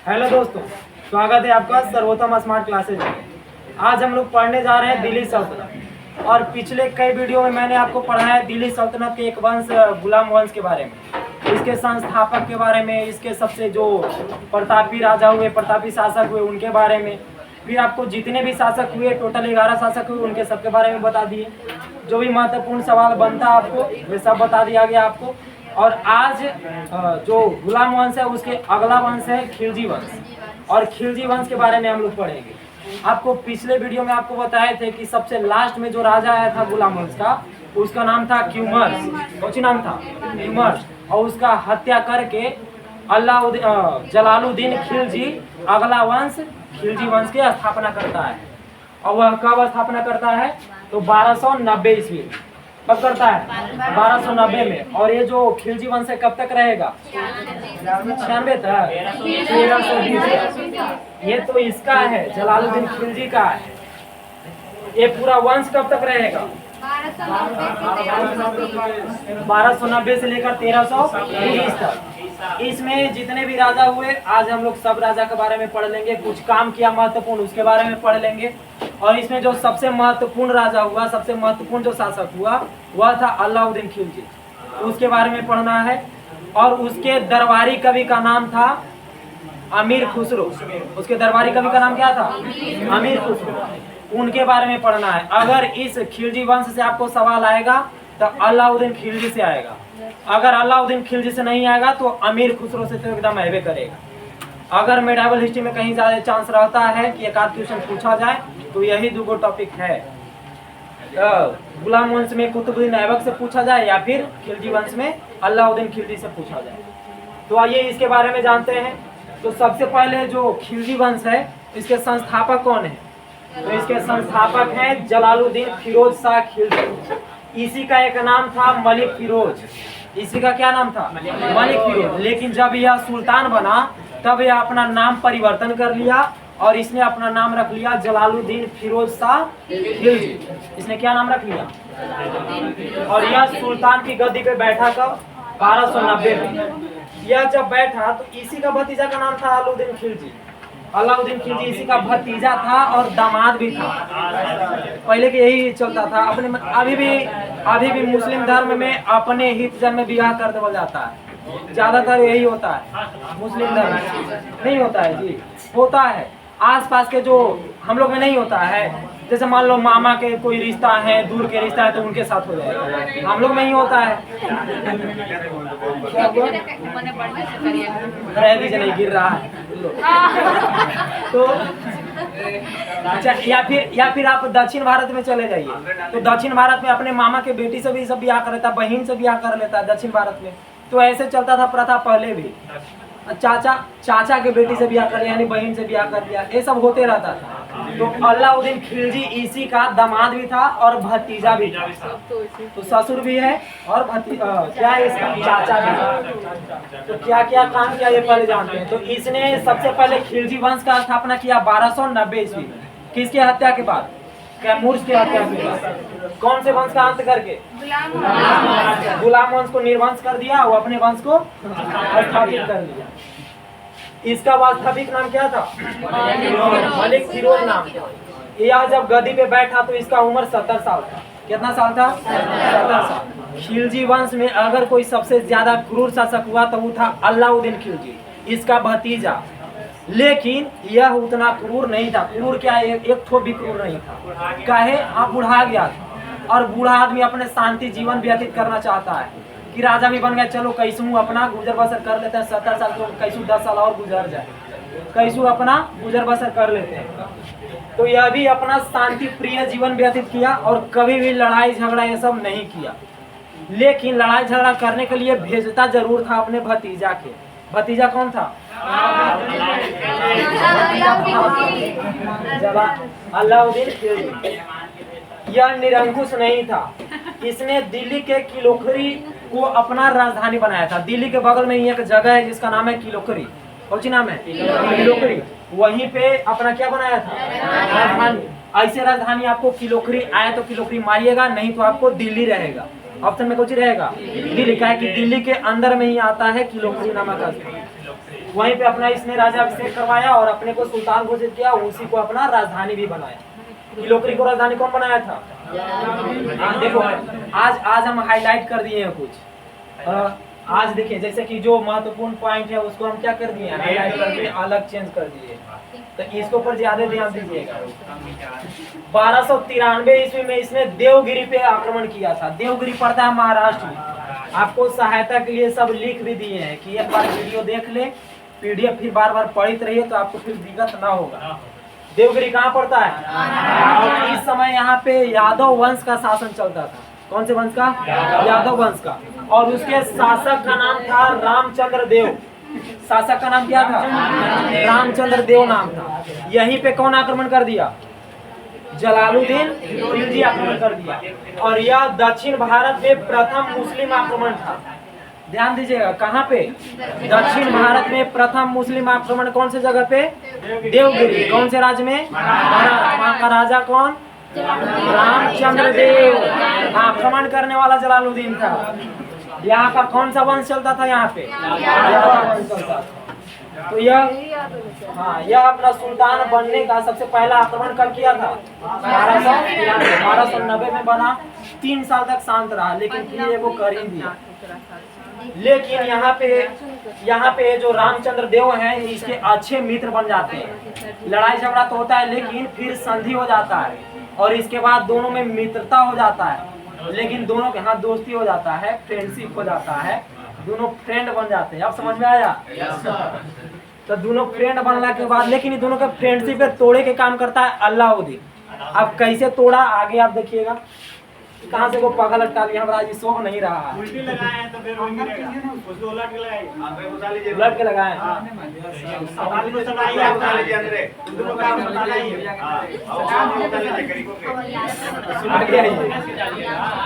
Hello दोस्तों, स्वागत है आपका सर्वोत्तम स्मार्ट क्लासेज में। आज हम लोग पढ़ने जा रहे हैं दिल्ली सल्तनत। और पिछले कई वीडियो में मैंने आपको पढ़ाया है दिल्ली सल्तनत के एक वंश गुलाम वंश के बारे में, इसके संस्थापक के बारे में, इसके सबसे जो प्रतापी राजा हुए, प्रतापी शासक हुए उनके बारे में। फिर आपको जितने भी शासक हुए, टोटल 11 शासक हुए, उनके सबके बारे में बता दिए। जो भी महत्वपूर्ण सवाल बनता आपको वे सब बता दिया गया आपको। और आज जो गुलाम वंश है उसके अगला वंश है खिलजी वंश, और खिलजी वंश के बारे में हम लोग पढ़ेंगे। आपको पिछले वीडियो में आपको बताए थे कि सबसे लास्ट में जो राजा आया था गुलाम वंश का, उसका नाम था क्यूमर्स। कौन सी नाम था? क्यूमर्स। और उसका हत्या करके जलालुद्दीन खिलजी अगला वंश खिलजी वंश की स्थापना करता है। और वह कब स्थापना करता है? तो 1290 ईस्वी। कब करता है? 1290 में। और ये जो खिलजी वंश है कब तक रहेगा? 96 तक, 1320। ये तो इसका है, जलालुद्दीन खिलजी का है। ये पूरा वंश कब तक रहेगा? 1290 से लेकर 1320 तक। इसमें जितने भी राजा हुए, आज हम लोग सब राजा के बारे में पढ़ लेंगे। कुछ काम किया महत्वपूर्ण, उसके बारे में पढ़ लेंगे। और इसमें जो सबसे महत्वपूर्ण राजा हुआ, सबसे महत्वपूर्ण जो शासक हुआ, वह था अलाउद्दीन खिलजी। उसके बारे में पढ़ना है। और उसके दरबारी कवि का नाम था अमीर खुसरो। उसके दरबारी कवि का नाम क्या था? अमीर खुसरो। उनके बारे में पढ़ना है। अगर इस खिलजी वंश से आपको सवाल आएगा तो अलाउद्दीन खिलजी से आएगा। अगर अलाउद्दीन खिलजी से नहीं आएगा तो अमीर खुसरो से तो एकदम आएबे करेगा। अगर मेडिवल हिस्ट्री में कहीं ज्यादा चांस रहता है कि एक आध क्वेश्चन पूछा जाए तो यही दो टॉपिक है। गुलाम वंश में कुतुबुद्दीन ऐबक से पूछा जाए या फिर खिलजी वंश में अलाउद्दीन खिलजी से पूछा जाए। तो आइए इसके बारे में जानते हैं। तो सबसे पहले जो खिलजी वंश है, इसके संस्थापक कौन है? तो इसके संस्थापक हैं जलालुद्दीन फिरोज शाह खिलजी। इसी का एक नाम था मलिक फिरोज। इसी का क्या नाम था? मलिक फिरोज। लेकिन जब यह सुल्तान बना तब यह अपना नाम परिवर्तन कर लिया और इसने अपना नाम रख लिया जलालुद्दीन फिरोज शाह खिलजी। इसने क्या नाम रख लिया? और यह सुल्तान की गद्दी पे बैठा कब? 1290 में। यह जब बैठा तो इसी का भतीजा का नाम था अलाउद्दीन खिलजी। अलाउद्दीन खिलजी इसी का भतीजा था और दामाद भी था। पहले के यही चलता था। अपने अभी भी मुस्लिम धर्म में अपने हित जन में विवाह कर देवल जाता है। ज्यादातर यही होता है। मुस्लिम धर्म नहीं होता है जी, होता है आसपास के जो हम लोग में नहीं होता है। जैसे मान लो मामा के कोई रिश्ता है, दूर के रिश्ता है तो उनके साथ हो जाएगा। हम लोग में ही होता है। नहीं गिर रहा है तो या फिर आप दक्षिण भारत में चले जाइए तो दक्षिण भारत में अपने मामा के बेटी से भी सब ब्याह कर लेता, बहन से ब्याह कर लेता है दक्षिण भारत में। तो ऐसे चलता था प्रथा पहले भी। चाचा के बेटी से ब्याह कर लिया, यानी बहन से ब्याह कर लिया, ये सब होते रहता था। तो अलाउद्दीन खिलजी इसी का दामाद भी था और भतीजा भी था। तो ससुर भी है और क्या है इसका? चाचा भी है। तो क्या क्या काम किया ये पहले जानते हैं। तो इसने सबसे पहले खिलजी वंश का स्थापना किया 1290 ईस्वी में। किसके हत्या के बाद? कैमूर के हत्या के बाद। कौन से वंश का अंत करके? गुलाम वंश को निर्वंश कर दिया, वो अपने वंश को स्थापित कर लिया। इसका वास्तविक नाम क्या था? मलिक फिरोज नाम था। यह जब गद्दी पे बैठा तो इसका उम्र 70 साल था। कितना साल था? 70 साल। खिलजी वंश में अगर कोई सबसे ज्यादा क्रूर शासक हुआ तो वो था अलाउद्दीन खिलजी, इसका भतीजा। लेकिन यह उतना क्रूर नहीं था। क्रूर क्या? एक ठो भी क्रूर नहीं था। काहे? बुढ़ा गया था। और बूढ़ा आदमी अपने शांति जीवन व्यतीत करना चाहता है कि राजा भी बन गया, चलो कैसू अपना गुजर बसर कर लेते हैं। 70 साल तो कैसू 10 साल और गुजर जाए, कैसू अपना गुजर बसर कर लेते हैं। तो यह भी अपना शांति प्रिय जीवन व्यतीत किया और कभी भी लड़ाई झगड़ा ये सब नहीं किया। लेकिन लड़ाई झगड़ा करने के लिए भेजता जरूर था अपने भतीजा के। भतीजा कौन था? अलाउद्दीन खिलजी। यह निरंकुश नहीं था। इसने दिल्ली के किलोखरी को अपना राजधानी बनाया था। दिल्ली के बगल में एक जगह है जिसका नाम है किलोखरी। कौन सी नाम है? किलोखरी। वहीं पे अपना क्या बनाया था? राजधानी। ऐसे राजधानी आपको किलोखरी आए तो किलोखरी मारिएगा, नहीं तो आपको दिल्ली रहेगा। ऑप्शन में कुछ रहेगा दिल्ली का है कि दिल्ली के अंदर में ही आता है किलोकरी नामक स्थान। वहीं पे अपना इसने राज्याभिषेक करवाया और अपने को सुल्तान घोषित किया, उसी को अपना राजधानी भी बनाया। किलोकरी को राजधानी कौन बनाया था? देखो आज हम हाईलाइट कर दिए हैं कुछ। आज देखिए जैसे कि जो महत्वपूर्ण पॉइंट है उसको हम क्या कर दिए, हाईलाइट करके अलग चेंज कर दिए, तो इसके ऊपर ज्यादा ध्यान दीजिएगा। 1293 ईस्वी में इसने देवगिरी पे आक्रमण किया था। देवगिरी पड़ता है महाराष्ट्र में। आपको सहायता के लिए सब लिख भी दिए हैं कि एक बार वीडियो देख ले, पीडीएफ फिर बार बार पढ़ते रहिए तो आपको फिर दिक्कत ना होगा। देवगिरी कहाँ पड़ता है? और इस समय यहाँ पे यादव वंश का शासन चलता था। कौन से वंश का? यादव वंश का। और उसके शासक का नाम था रामचंद्र देव। शासक का नाम क्या था? रामचंद्र देव नाम था। यहीं पे कौन आक्रमण कर दिया? जलालुद्दीन खिलजी आक्रमण कर दिया। और यह दक्षिण भारत में प्रथम मुस्लिम आक्रमण था। ध्यान दीजिएगा, कहाँ पे? दक्षिण भारत में प्रथम मुस्लिम आक्रमण कौन से जगह पे? देवगिरी। कौन से राज्य में? वहाँ का राजा कौन? रामचंद्र देव। आक्रमण करने वाला जलालुद्दीन था। यहाँ का कौन सा वंश चलता था? यहाँ पे तो यह अपना सुल्तान बनने का सबसे पहला आक्रमण कब किया था? 1290 में बना। 3 साल तक शांत रहा, लेकिन फिर वो कर ही दिया। लेकिन यहाँ पे जो रामचंद्र देव हैं इसके अच्छे मित्र बन जाते हैं। लड़ाई झगड़ा तो होता है लेकिन फिर संधि हो जाता है और इसके बाद दोनों में मित्रता हो जाता है, लेकिन दोनों के हाथ दोस्ती हो जाता है, फ्रेंडशिप हो जाता है, दोनों फ्रेंड बन जाते हैं। आप समझ में आया? तो दोनों फ्रेंड बनने के बाद लेकिन दोनों का फ्रेंडशिप पे तोड़े के काम करता है अलाउद्दीन। अब कैसे तोड़ा आगे आप देखिएगा। कहाँ से वो पगा लटका लिया, हमारा ये शौक नहीं रहा है। उल्टी लगाए हैं तो फिर वो गिरेगा, उसको उलट के लगाए, उलट के लगाए।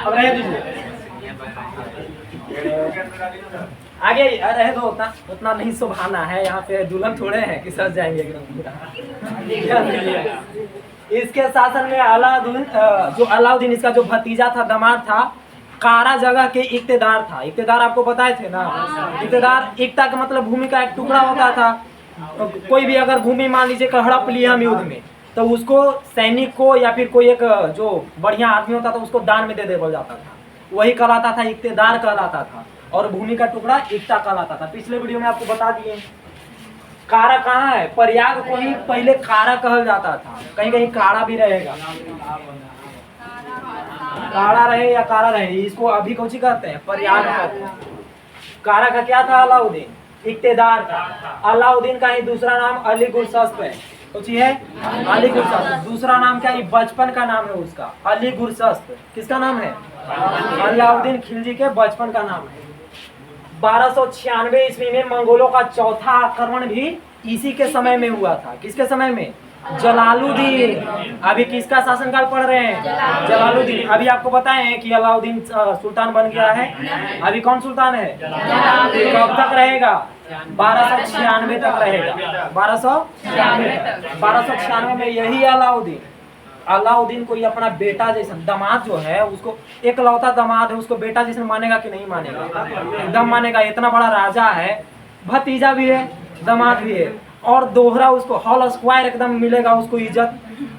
अब रहे दीजिए, आगे रहे दो। उतना नहीं सुभाना है। यहाँ पे दुल्हन थोड़े हैं कि सज जाएंगे एकदम पूरा। इसके शासन में अलाउद्दीन इसका जो भतीजा था, दामाद था, कारा जगह के इक्तेदार था। इक्तेदार आपको बताए थे ना? इक्तेदार, एकता का मतलब भूमि का एक टुकड़ा होता था। कोई भी अगर भूमि मान लीजिए हड़प लिया हम युद्ध में, तो उसको सैनिक को या फिर कोई एक जो बढ़िया आदमी होता था उसको दान में दे देवल जाता था। वही कहलाता था इक्तेदार कहलाता था। और भूमि का टुकड़ा एकता कहलाता था। पिछले वीडियो में आपको बता दिए। कारा कहाँ है? प्रयाग को ही पहले कारा कहल जाता था। कहीं कहीं कारा भी रहेगा, कारा रहे या कारा रहे, इसको अभी कौन सी कहते हैं? प्रयाग कहते हैं। कारा का क्या था? अलाउद्दीन, इक्तेदार था। अलाउद्दीन का ही दूसरा नाम अली गुरशस्प है। कुछ है अली गुरशस्प। दूसरा नाम क्या है? बचपन का नाम है उसका, अली गुरशस्प। किसका नाम है? अलाउद्दीन खिलजी के बचपन का नाम है। 1296 ईस्वी में मंगोलों का चौथा आक्रमण भी इसी के समय में हुआ था। किसके समय में? जलालुद्दीन। अभी किसका शासनकाल पढ़ रहे हैं? जलालुद्दीन। अभी आपको बताए हैं कि अलाउद्दीन सुल्तान बन गया है। अभी कौन सुल्तान है? कब तक रहेगा? 1296 तक रहेगा। 1296 में यही अलाउद्दीन को अपना बेटा जैसा दामाद जो है, उसको एकलौता दामाद है, उसको बेटा जैसे मानेगा कि नहीं मानेगा? एकदम मानेगा। इतना बड़ा राजा है, भतीजा भी है, दामाद भी है, और दोहरा उसको हॉल स्क्वायर एकदम मिलेगा उसको इज्जत।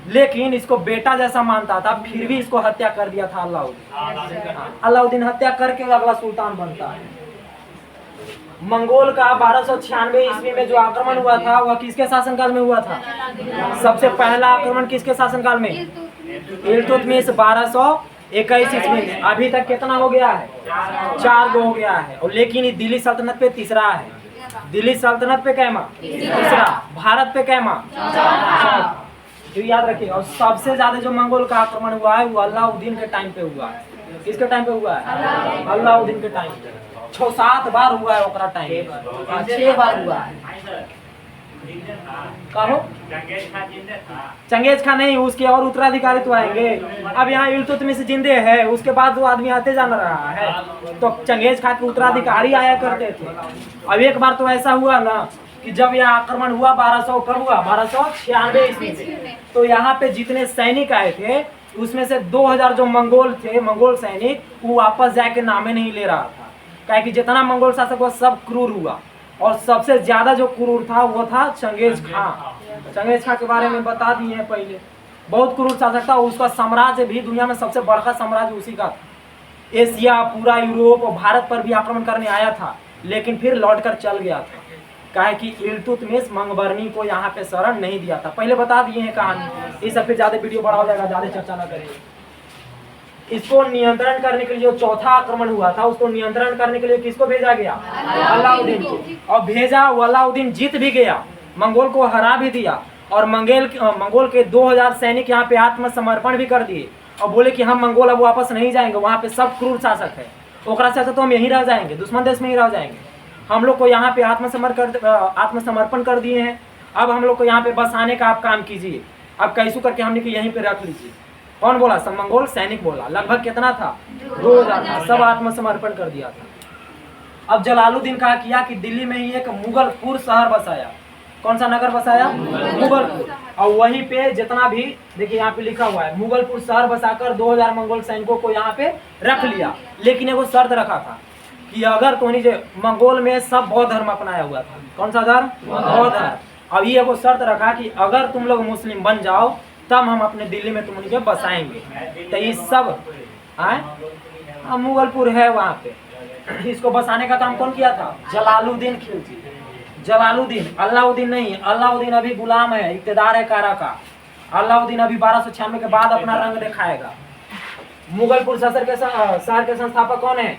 लेकिन इसको बेटा जैसा मानता था, फिर भी इसको हत्या कर दिया था अलाउद्दीन। अलाउद्दीन हत्या करके अगला सुल्तान बनता है। मंगोल का 1296 ईस्वी में जो आक्रमण हुआ था वह किसके शासनकाल में हुआ था? सबसे पहला आक्रमण किसके शासनकाल में? इल्तुतमिश 1221 ईस्वी में। अभी तक कितना हो गया है? 4 गो हो गया है। और लेकिन दिल्ली सल्तनत पे तीसरा है। दिल्ली सल्तनत पे कैमा? तीसरा। भारत पे कैमा? तो याद रखिए। और सबसे ज्यादा जो मंगोल का आक्रमण हुआ है वो अलाउद्दीन के टाइम पे हुआ है। किसके टाइम पे हुआ है? अलाउद्दीन के टाइम पे। 6-7 बार हुआ है ओकरा टाइम, 6 बार हुआ है। कहो चंगेज खान नहीं, उसके और उत्तराधिकारी तो आएंगे। अब यहाँ इल्तुतमिश जिंदे है, उसके बाद वो आदमी आते जाना रहा है, तो चंगेज खान के उत्तराधिकारी आया करते थे। अब एक बार तो ऐसा हुआ ना कि जब यह आक्रमण हुआ 1200 कब हुआ? 1296 ईस्वी में। तो यहाँ पे जितने सैनिक आए थे उसमें से 2000 जो मंगोल थे, मंगोल सैनिक, वो वापस जाके नामे नहीं ले रहा था। क्या कि जितना मंगोल शासक हुआ सब क्रूर हुआ, और सबसे ज्यादा जो क्रूर था वो था चंगेज खां। चंगेज खां के बारे में बता दिए हैं पहले, बहुत क्रूर शासक था। उसका साम्राज्य भी दुनिया में सबसे बड़ा साम्राज्य उसी का था। एशिया, पूरा यूरोप और भारत पर भी आक्रमण करने आया था, लेकिन फिर लौट कर चल गया था। काहे कि इल्तुतमिश मंगबरनी को यहाँ पे शरण नहीं दिया था। पहले बता दिए हैं कहानी, इस सब पे ज्यादा वीडियो बड़ा हो जाएगा, ज्यादा चर्चा ना करेंगे। इसको नियंत्रण करने के लिए जो चौथा आक्रमण हुआ था, उसको नियंत्रण करने के लिए किसको भेजा गया? अलाउद्दीन को। और भेजा, वो अलाउद्दीन जीत भी गया, मंगोल को हरा भी दिया, और मंगोल के 2000 सैनिक यहाँ पे आत्मसमर्पण भी कर दिए और बोले कि हम मंगोल अब वापस नहीं जाएंगे, वहाँ पे सब क्रूर शासक है, ओकरा से तो हम यहीं रह जाएंगे, दुश्मन देश में ही रह जाएंगे। हम लोग को यहाँ पे आत्मसमर्पण कर दिए हैं, अब हम लोग को यहाँ पे बसाने का आप काम कीजिए, अब कैसू करके हमने को यहीं पे रख लीजिए। कौन बोला? सब मंगोल सैनिक बोला। लगभग कितना था? 2000 था। सब आत्मसमर्पण कर दिया था। अब जलालुद्दीन क्या किया कि दिल्ली में ही एक मुगलपुर शहर बसाया। कौन सा नगर बसाया? मुगलपुर। और वहीं पे जितना भी, देखिए यहाँ पे लिखा हुआ है, मुगलपुर शहर बसाकर 2000 मंगोल सैनिकों को यहाँ पे रख लिया। लेकिन एगो शर्त रखा था कि अगर मंगोल में सब बौद्ध धर्म अपनाया हुआ था। कौन सा धर्म? बौद्ध धर्म। अब ये एगो शर्त रखा कि अगर तुम लोग मुस्लिम बन जाओ तब हम अपने दिल्ली में तुम बसाएंगे। तो ये सब मुगलपुर है वहाँ पे। इसको बसाने का काम कौन किया था? जलालुद्दीन खिलजी। जलालुद्दीन, अलाउद्दीन नहीं। अलाउद्दीन अभी गुलाम है, इक़्तिदार है कारा का। अलाउद्दीन अभी 1296 के बाद अपना रंग दिखाएगा। मुगलपुर शहर के संस्थापक कौन है?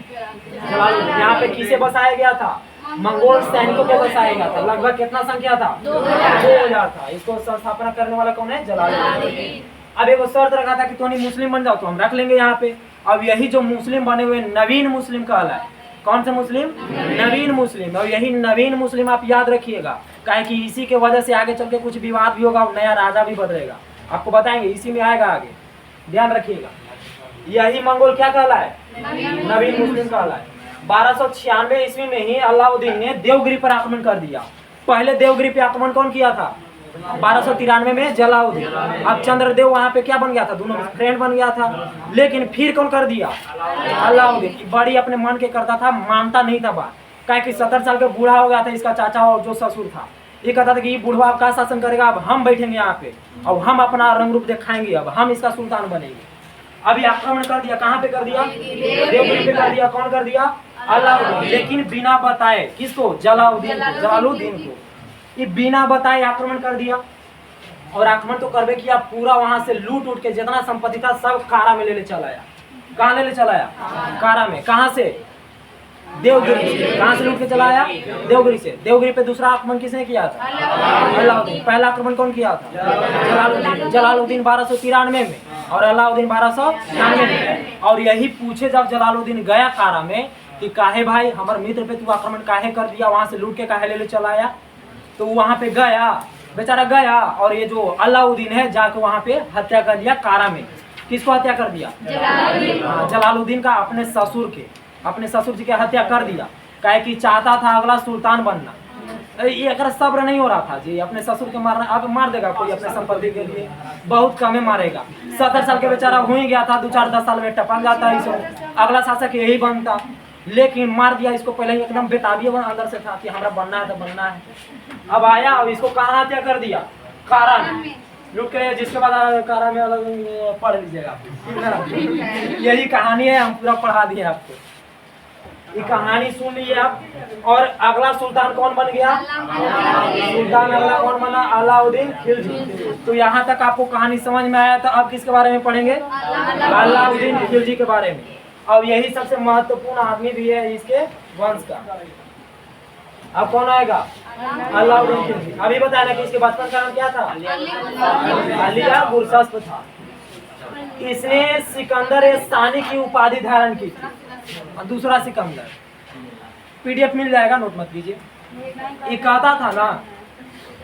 जलालुद्दीन। यहाँ पे किसे बसाया गया था? मंगोल सैनिकों को बसाया गया था। लगभग कितना संख्या था? 2000 था। इसको संस्थापना करने वाला कौन है? जलालुद्दीन। अब एक शर्त रखा था कि तुम मुस्लिम बन जाओ तो हम रख लेंगे यहाँ पे। अब यही जो मुस्लिम बने हुए नवीन मुस्लिम कहलाए। कौन से मुस्लिम? नवीन मुस्लिम। और यही नवीन मुस्लिम आप याद रखिएगा, काहे कि इसी के वजह से आगे चल के कुछ विवाद भी होगा और नया राजा भी बदलेगा। आपको बताएंगे, इसी में आएगा आगे, ध्यान रखिएगा। यही मंगोल क्या कहलाए? नवीन मुस्लिम कहलाए। 1296 ईस्वी में ही अलाउद्दीन ने देवगिरी पर आक्रमण कर दिया। पहले देवगिरी पे आक्रमण कौन किया था? 1293 में जलालुद्दीन। अब चंद्रदेव वहाँ पे क्या बन गया था? दोनों फ्रेंड बन गया था। लेकिन फिर कौन कर दिया? अलाउद्दीन। बड़ी अपने मन के करता था, मानता नहीं था बात। क्या कि 70 साल का बूढ़ा हो गया था इसका चाचा और जो ससुर था। ये कहता था कि ये बूढ़ा का शासन करेगा, अब हम बैठेंगे यहाँ पे और हम अपना रंग रूप दिखाएंगे, अब हम इसका सुल्तान बनेंगे। अभी आक्रमण कर दिया। कहाँ पे कर दिया? देवगिरी पे कर दिया। कौन कर दिया? अलाउद्दीन। लेकिन बिना बताए। किसको? जलालुद्दीन को। ये बिना बताए आक्रमण कर दिया। और आक्रमण तो करबे किया, पूरा वहां से लूट उठ के जितना संपत्ति था सब कारा में ले चला आया। कहाँ ले चला आया? कारा में। कहाँ से? देवगिरी से। कहाँ से लूट के चला आया? देवगिरी से। देवगिरी पे दूसरा आक्रमण किसने किया था? अलाउद्दीन। पहला आक्रमण कौन किया था? जलालुद्दीन। जलालुद्दीन 1293 में और अलाउद्दीन 1296 में। और यही पूछे जब जलालुद्दीन गया कारा में कि काहे भाई हमारे मित्र पे तू आक्रमण काहे कर दिया, वहां से लूट के काहे ले चला आया? तो वहां पे गया, बेचारा गया, और ये जो अलाउद्दीन है जाके वहां पे हत्या कर दिया कारा में। किसको हत्या कर दिया? जलालुद्दीन का अपने ससुर जी की हत्या कर दिया। काहे कि चाहता था अगला सुल्तान बनना। ये अगर सब्र नहीं हो रहा था जी, अपने ससुर के मारना। अब मार देगा कोई अपने संपत्ति के लिए? बहुत कम मारेगा। 70 साल के बेचारा हो ही गया था, 2-4-10 साल में टपक जाता है इसको, अगला शासक यही बनता। लेकिन मार दिया इसको। पहले ही एकदम बेताबिया अंदर से था कि हमारा बनना है तो बनना है। अब आया और इसको कहाँ हत्या कर दिया? कारा में। लुट के, जिसके बाद कारा में अलग पढ़ लीजिएगा। यही कहानी है, हम पूरा पढ़ा दिए आपको। ये कहानी सुन लीजिए आप। और अगला सुल्तान कौन बन गया? सुल्तान अगला कौन बना? अलाउद्दीन खिलजी। तो यहाँ तक आपको कहानी समझ में आया। तो अब किसके बारे में पढ़ेंगे? अलाउद्दीन खिलजी के बारे में। अब यही सबसे महत्वपूर्ण आदमी भी है इसके वंश का। अब कौन आएगा? अलाउद्दीन खिलजी। अभी बताया ना कि इसके बचपन का नाम क्या था? अलिया गुरशस्प था। इसने सिकंदर सानी की उपाधि धारण की थी। दूसरा सिकंदर, PDF मिल जाएगा, नोट मत कीजिए। ये कहता था ना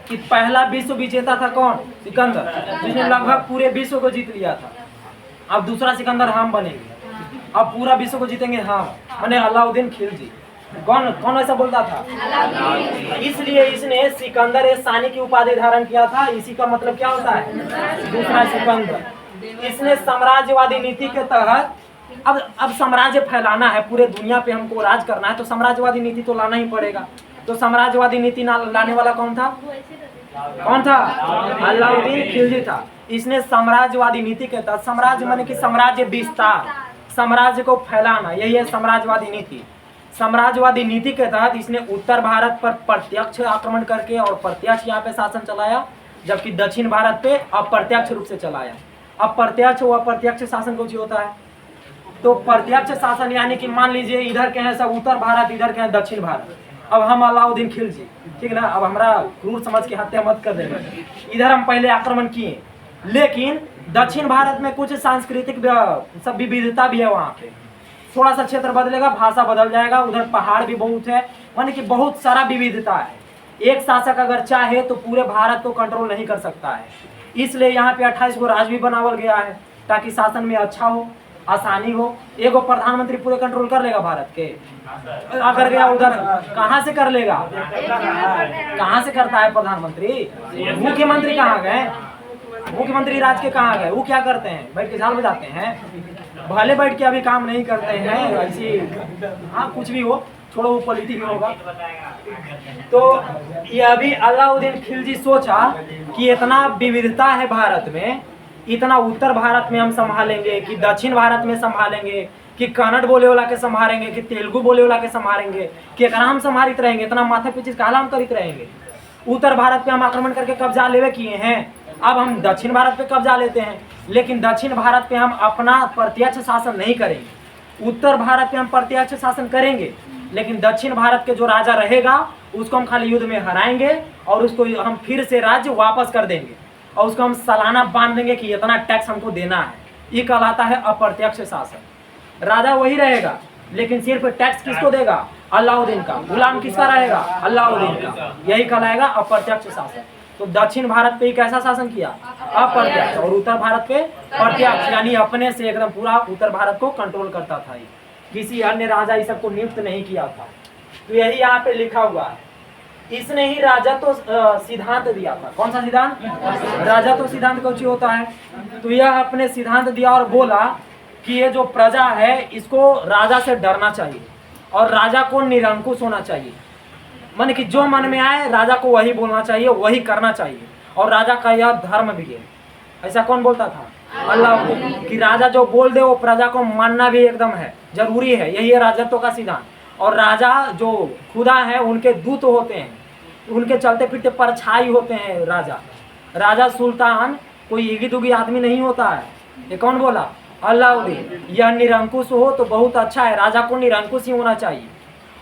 कि पहला विश्व विजेता था कौन? सिकंदर, जिसने लगभग पूरे विश्व को जीत लिया था। अब दूसरा सिकंदर हम बनेंगे, अब पूरा विश्व को जीतेंगे हम, माने अलाउद्दीन खिलजी। कौन ऐसा बोलता था? इसलिए इसने सिकंदर सानी की उपाधि धारण किया था। इसी का मतलब क्या होता है? दूसरा सिकंदर। इसने साम्राज्यवादी नीति के तहत अब साम्राज्य फैलाना है, पूरे दुनिया पे हमको राज करना है, तो साम्राज्यवादी नीति तो लाना ही पड़ेगा। तो साम्राज्यवादी नीति लाने वाला कौन था? अलाउद्दीन खिलजी था। इसने साम्राज्यवादी नीति के तहत, साम्राज्य माने कि साम्राज्य विस्तार, साम्राज्य को फैलाना, यही है साम्राज्यवादी नीति। साम्राज्यवादी नीति के तहत इसने उत्तर भारत पर प्रत्यक्ष आक्रमण करके और प्रत्यक्ष यहाँ पे शासन चलाया, जबकि दक्षिण भारत पे अप्रत्यक्ष रूप से चलाया। अब प्रत्यक्ष व अप्रत्यक्ष शासन कुछ होता है। तो प्रत्यक्ष शासन यानी कि मान लीजिए इधर के हैं सब उत्तर भारत, इधर के हैं दक्षिण भारत। अब हम अलाउद्दीन खिलजी, ठीक ना, अब हमारा क्रूर समझ के हत्या मत कर देना। इधर हम पहले आक्रमण किए, लेकिन दक्षिण भारत में कुछ सांस्कृतिक सब विविधता भी है। वहाँ पे थोड़ा सा क्षेत्र बदलेगा, भाषा बदल जाएगा, उधर पहाड़ भी बहुत है, माने कि बहुत सारा विविधता है। एक शासक अगर चाहे तो पूरे भारत को कंट्रोल नहीं कर सकता है। इसलिए यहाँ पे 28 गो राज्य भी बनावल गया है, ताकि शासन में अच्छा हो, आसानी हो। एगो प्रधानमंत्री पूरे कंट्रोल कर लेगा भारत के? अगर गया उधर कहाँ से कर लेगा? कहाँ से करता है प्रधानमंत्री? मुख्यमंत्री कहाँ गए? मुख्यमंत्री राज के कहाँ गए? वो क्या करते हैं? बैठ के झाल बजाते हैं? भले बैठ के अभी काम नहीं करते हैं ऐसी, हाँ कुछ भी हो, छोड़ो वो पॉलिटिक्स में होगा। तो यह भी अलाउद्दीन खिलजी सोचा कि इतना विविधता है भारत में, इतना उत्तर भारत में हम संभालेंगे कि दक्षिण भारत में संभालेंगे, कि कन्नड़ बोले वाला के संभालेंगे, कि तेलुगु बोले वाला के संभालेंगे, कि एकरा हम संभालित रहेंगे, इतना माथे पे चीज काला हम करित रहेंगे। उत्तर भारत पे हम आक्रमण करके कब्जा लेवे किए हैं, अब हम दक्षिण भारत पे कब्जा लेते हैं, लेकिन दक्षिण भारत पे हम अपना प्रत्यक्ष शासन नहीं करेंगे। उत्तर भारत पे हम प्रत्यक्ष शासन करेंगे, लेकिन दक्षिण भारत के जो राजा रहेगा उसको हम खाली युद्ध में हराएंगे और उसको हम फिर से राज्य वापस कर देंगे और उसको हम सालाना बांध देंगे कि इतना टैक्स हमको देना है। ये कहलाता है अप्रत्यक्ष शासन। राजा वही रहेगा, लेकिन सिर्फ टैक्स किसको देगा? अलाउद्दीन का। गुलाम किसका रहेगा? अलाउद्दीन का। यही कहलाएगा अप्रत्यक्ष शासन। तो दक्षिण भारत पे ही कैसा शासन किया? अप्रत्यक्ष। और उत्तर भारत पे प्रत्यक्ष, यानी अपने से एकदम पूरा उत्तर भारत को कंट्रोल करता था। किसी अन्य राजा इस सबको नियुक्त नहीं किया था। तो यही यहाँ पे लिखा हुआ है। इसने ही राजत्व सिद्धांत दिया था। कौन सा सिद्धांत? राजत्व सिद्धांत कुछ होता है। तो यह अपने सिद्धांत दिया और बोला कि ये जो प्रजा है इसको राजा से डरना चाहिए और राजा को निरंकुश होना चाहिए। मन कि जो मन में आए राजा को वही बोलना चाहिए, वही करना चाहिए, और राजा का यह धर्म भी है। ऐसा कौन बोलता था? अल्लाह। कि राजा जो बोल दे वो प्रजा को मानना भी एकदम है, जरूरी है। यही है राजत्व का सिद्धांत। और राजा जो खुदा है उनके दूत होते हैं, उनके चलते फिरते परछाई होते हैं राजा। राजा सुल्तान कोई इगी दुगी आदमी नहीं होता है। ये कौन बोला? अलाउद्दीन। यह निरंकुश हो तो बहुत अच्छा है, राजा को निरंकुश ही होना चाहिए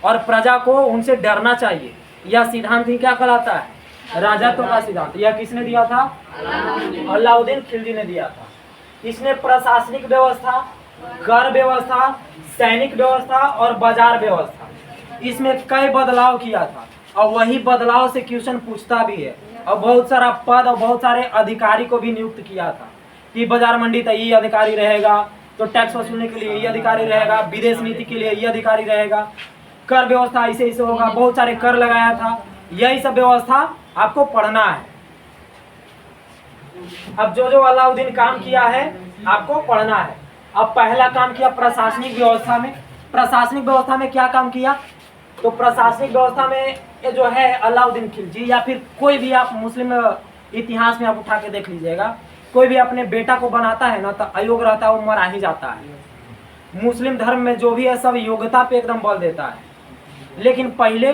और प्रजा को उनसे डरना चाहिए। यह सिद्धांत ही क्या कहलाता है? राजत्व का सिद्धांत। यह किसने दिया था? अलाउद्दीन खिलजी ने दिया था। इसने प्रशासनिक व्यवस्था, कर व्यवस्था, सैनिक व्यवस्था और बाजार व्यवस्था, इसमें कई बदलाव किया था और वही बदलाव से क्वेश्चन पूछता भी है। और बहुत सारा पद और बहुत सारे अधिकारी को भी नियुक्त किया था कि बाजार मंडी तक ये अधिकारी रहेगा, तो टैक्स वसूलने के लिए ये अधिकारी रहेगा, विदेश नीति के लिए ये अधिकारी रहेगा, कर व्यवस्था ऐसे ऐसे होगा। बहुत सारे कर लगाया था। यही सब व्यवस्था आपको पढ़ना है। अब जो जो अलाउद्दीन काम किया है आपको पढ़ना है। अब पहला काम किया प्रशासनिक व्यवस्था में। प्रशासनिक व्यवस्था में क्या काम किया? तो प्रशासनिक व्यवस्था में ये जो है अलाउद्दीन खिलजी या फिर कोई भी आप मुस्लिम इतिहास में आप उठा के देख लीजिएगा, कोई भी अपने बेटा को बनाता है ना तो अयोग्य रहता है, वो मरा ही जाता है। मुस्लिम धर्म में जो भी है सब योग्यता पे एकदम बल देता है। लेकिन पहले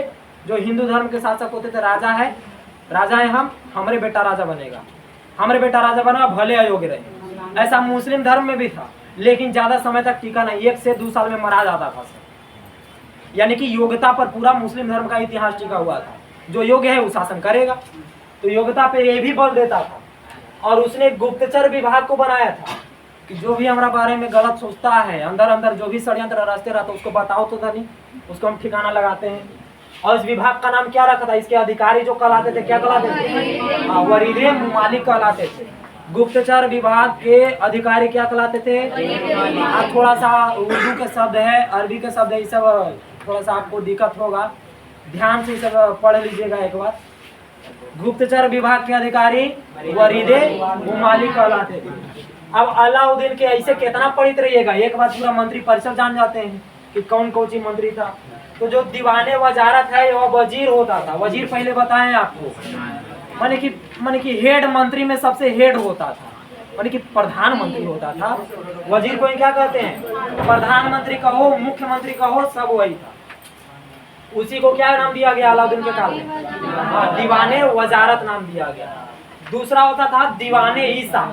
जो हिंदू धर्म के शासक होते थे, राजा है हम, हमारे बेटा राजा बनेगा, हमारे बेटा राजा बनेगा भले अयोग्य रहे। ऐसा मुस्लिम धर्म में भी था, लेकिन ज्यादा समय तक टिका नहीं, 1 से 2 साल में मरा जाता था। यानी कि योग्यता पर पूरा मुस्लिम धर्म का इतिहास टिका हुआ था। जो योग्य है वो शासन करेगा, तो योग्यता पे ये भी बल देता था। और उसने गुप्तचर विभाग को बनाया था कि जो भी हमारा बारे में गलत सोचता है, अंदर अंदर जो भी षड्यंत्र रचते रहता उसको बताओ तो नहीं, उसको हम ठिकाना लगाते हैं। और इस विभाग का नाम क्या रखा था? इसके अधिकारी जो कहलाते थे, क्या कहलाते थे? वरीदे मुमालिक कहलाते थे। गुप्तचर विभाग के अधिकारी क्या कहलाते थे? थोड़ा सा उर्दू के शब्द है, अरबी के शब्द है, ये सब थोड़ा सा आपको दिक्कत होगा, ध्यान से सब पढ़ लीजिएगा एक बार। गुप्तचर विभाग के अधिकारी वरीदे मुमालिक कहलाते थे। अब अलाउद्दीन के ऐसे कितना पढ़ित रहिएगा, एक बार पूरा मंत्री परिषद जान जाते हैं कि कौन कौन सी मंत्री था। तो जो दीवाने वजारत है वह वजीर होता था। वजीर पहले बताएं आपको, माने कि हेड मंत्री में सबसे हेड होता था, माने कि प्रधानमंत्री होता था। वजीर को क्या कहते हैं, प्रधानमंत्री कहो मुख्यमंत्री कहो सब वही था। उसी को क्या नाम दिया गया अलाउद्दीन के काल में, दीवाने वजारत नाम दिया गया। दूसरा होता था दीवाने ईसा,